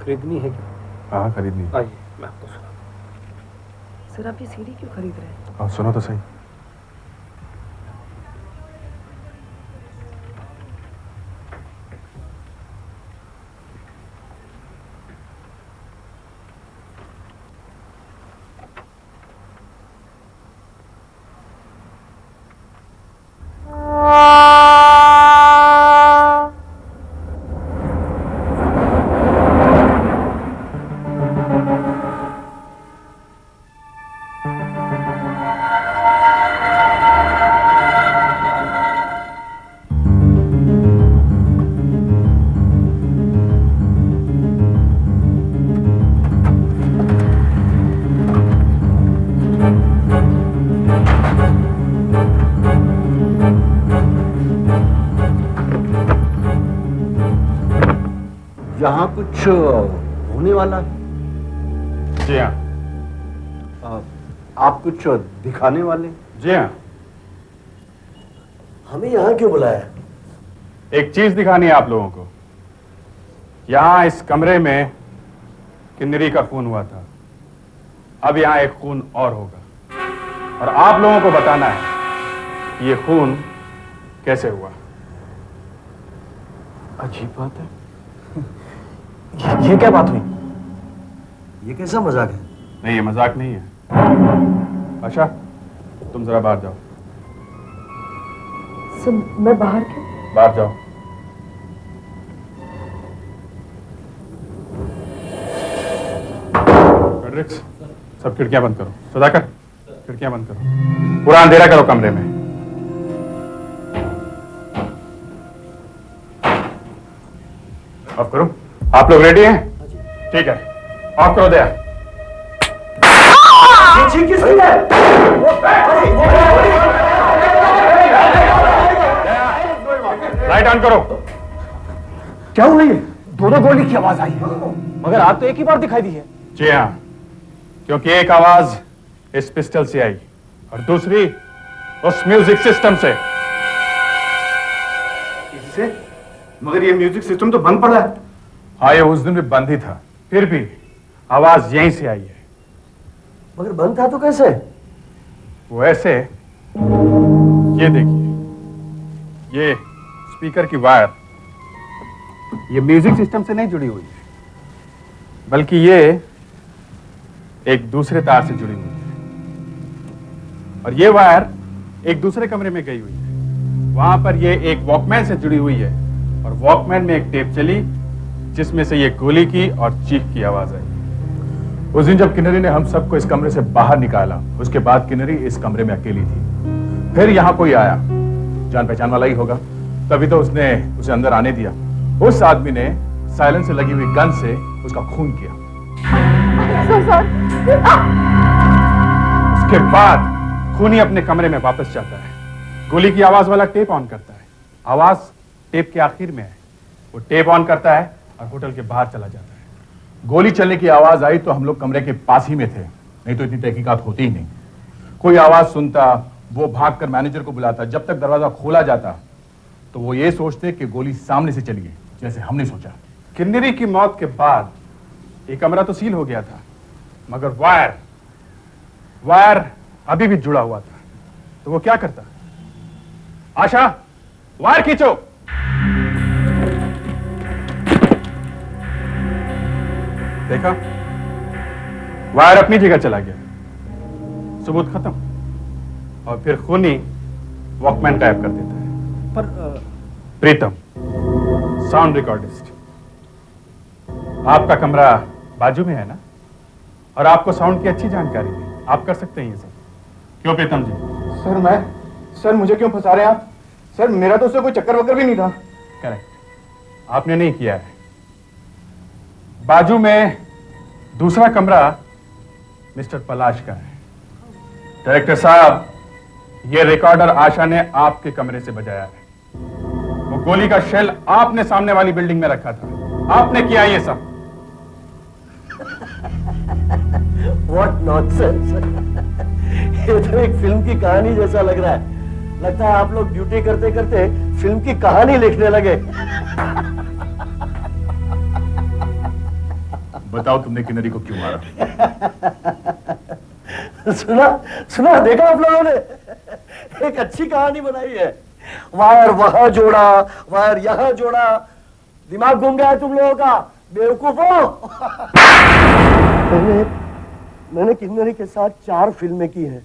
खरीदनी है क्या?
हाँ, खरीदनी है।
आइए मैं आपको सुना।
सर आप ये सीडी क्यों खरीद रहे हैं?
आप सुनो तो सही।
यहाँ कुछ होने वाला है?
जी हाँ।
आप कुछ दिखाने वाले?
जी हाँ।
हमें यहाँ क्यों बुलाया?
एक चीज दिखानी है आप लोगों को। यहाँ इस कमरे में किन्नरी का खून हुआ था। अब यहाँ एक खून और होगा और आप लोगों को बताना है कि ये खून कैसे हुआ।
अजीब बात है। ये क्या बात हुई? ये कैसा मजाक है?
नहीं, ये मजाक नहीं है। अच्छा, तुम जरा बाहर जाओ।
सर मैं बाहर क्यों?
बाहर जाओ। फ्रेडरिक्स, सब खिड़कियां बंद करो। सुधाकर, खिड़कियां बंद करो। पूरा अंधेरा करो कमरे में। ऑफ करो। आप लोग रेडी हैं? ठीक है, ऑफ करो। दया,
ये चीज किसकी है?
लाइट ऑन करो।
क्या हुआ ये? दोनों गोली की आवाज आई है, मगर आग तो एक ही बार दिखाई दी है।
जी हाँ, क्योंकि एक आवाज इस पिस्टल से आई और दूसरी उस म्यूजिक सिस्टम से।
इससे? मगर ये म्यूजिक सिस्टम तो बंद पड़ा है।
हाँ, ये उस दिन भी बंद ही था, फिर भी आवाज यहीं से आई है।
मगर बंद था तो कैसे?
वो ऐसे, ये देखिए, ये स्पीकर की वायर
ये म्यूजिक सिस्टम से नहीं जुड़ी हुई है,
बल्कि ये एक दूसरे तार से जुड़ी हुई है और ये वायर एक दूसरे कमरे में गई हुई है। वहां पर ये एक वॉकमैन से जुड़ी हुई है और वॉकमैन में एक टेप चली जिसमें से ये गोली की और चीख की आवाज आई। उस दिन जब किन्नरी ने हम सबको इस कमरे से बाहर निकाला, उसके बाद किन्नरी इस कमरे में अकेली थी। फिर यहां कोई आया, जान पहचान वाला ही होगा, तभी तो उसने उसे अंदर आने दिया। उस आदमी ने साइलेंस से लगी हुई गन से उसका खून किया। उसके बाद खूनी अपने कमरे में वापस जाता है, गोली की आवाज वाला टेप ऑन करता है। आवाज टेप के आखिर में है, वो टेप ऑन करता है और होटल के बाहर चला जाता है। गोली चलने की आवाज आई तो हम लोग कमरे के पास ही में थे, नहीं तो इतनी तहकीकात होती ही नहीं। कोई आवाज सुनता, वो भागकर मैनेजर को बुलाता। जब तक दरवाजा खोला जाता तो वो ये सोचते कि गोली सामने से चली है, जैसे हमने सोचा। किन्नरी की मौत के बाद ये कमरा तो सील हो गया था, मगर वायर अभी भी जुड़ा हुआ था। तो वो क्या करता? आशा, वायर खींचो। देखा, वायर अपनी जगह चला गया, सबूत खत्म। और फिर खूनी वॉकमैन गायब कर देता है।
पर
प्रीतम, साउंड रिकॉर्डिस्ट, आपका कमरा बाजू में है ना, और आपको साउंड की अच्छी जानकारी है, आप कर सकते हैं ये सब। क्यों प्रीतम जी?
सर मुझे क्यों फंसा रहे हैं आप? सर मेरा तो उससे कोई चक्कर वक्कर भी नहीं था।
करेक्ट, आपने नहीं किया है। बाजू में दूसरा कमरा मिस्टर पलाश का है। डायरेक्टर साहब, ये रिकॉर्डर आशा ने आपके कमरे से बजाया है। वो गोली का शेल आपने सामने वाली बिल्डिंग में रखा था, आपने किया ये सब।
What nonsense! ये तो एक फिल्म की कहानी जैसा लग रहा है। लगता है आप लोग ड्यूटी करते करते फिल्म की कहानी लिखने लगे।
बताओ तुमने किन्नरी को क्यों मारा?
सुना देखा आप लोगों ने? एक अच्छी कहानी बनाई है। वायर वहां जोड़ा, वायर यहां जोड़ा। दिमाग घूम गया है तुम लोगों का, बेवकूफों। मैंने किन्नरी के साथ 4 फिल्में की हैं।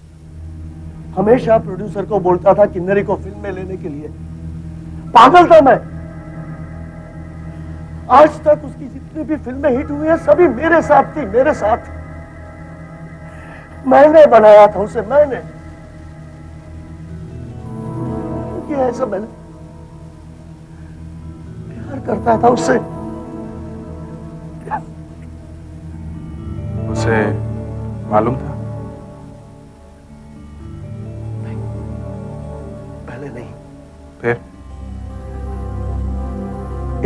हमेशा प्रोड्यूसर को बोलता था किन्नरी को फिल्म में लेने के लिए। पागल था मैं। आज तक उसकी जितनी भी फिल्में हिट हुई हैं सभी मेरे साथ थी, मेरे साथ। मैंने बनाया था उसे, मैंने किया है सब। मैंने प्यार करता था उससे।
उसे मालूम था?
पहले नहीं।
फिर?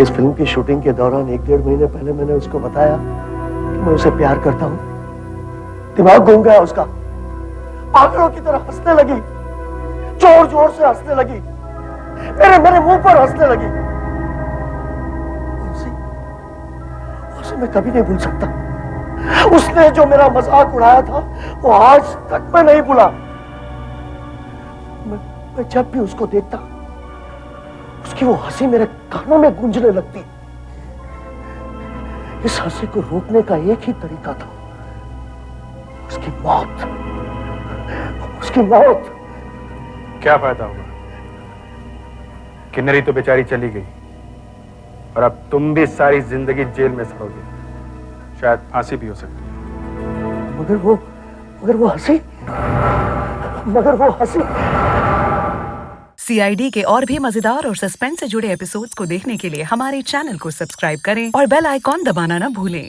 इस फिल्म की शूटिंग के दौरान 1-1.5 महीने पहले मैंने उसको बताया कि मैं उसे प्यार करता हूं। दिमाग घूम गया उसका, पागलों की तरह हंसने लगी, जोर जोर से हंसने लगी, मेरे मुंह पर हंसने लगी। उसे मैं कभी नहीं भूल सकता। उसने जो मेरा मजाक उड़ाया था वो आज तक मैं नहीं भूला। मैं जब भी उसको देखता उसकी वो हंसी मेरे कानों में गूंजने लगती। इस हंसी को रोकने का एक ही तरीका था, उसकी मौत। उसकी मौत।
क्या फायदा होगा? किन्नरी तो बेचारी चली गई और अब तुम भी सारी जिंदगी जेल में सड़ोगे, शायद फांसी भी हो सकती है।
मगर वो हंसी।
CID के और भी मजेदार और सस्पेंस से जुड़े एपिसोड्स को देखने के लिए हमारे चैनल को सब्सक्राइब करें और बेल आइकॉन दबाना ना भूलें।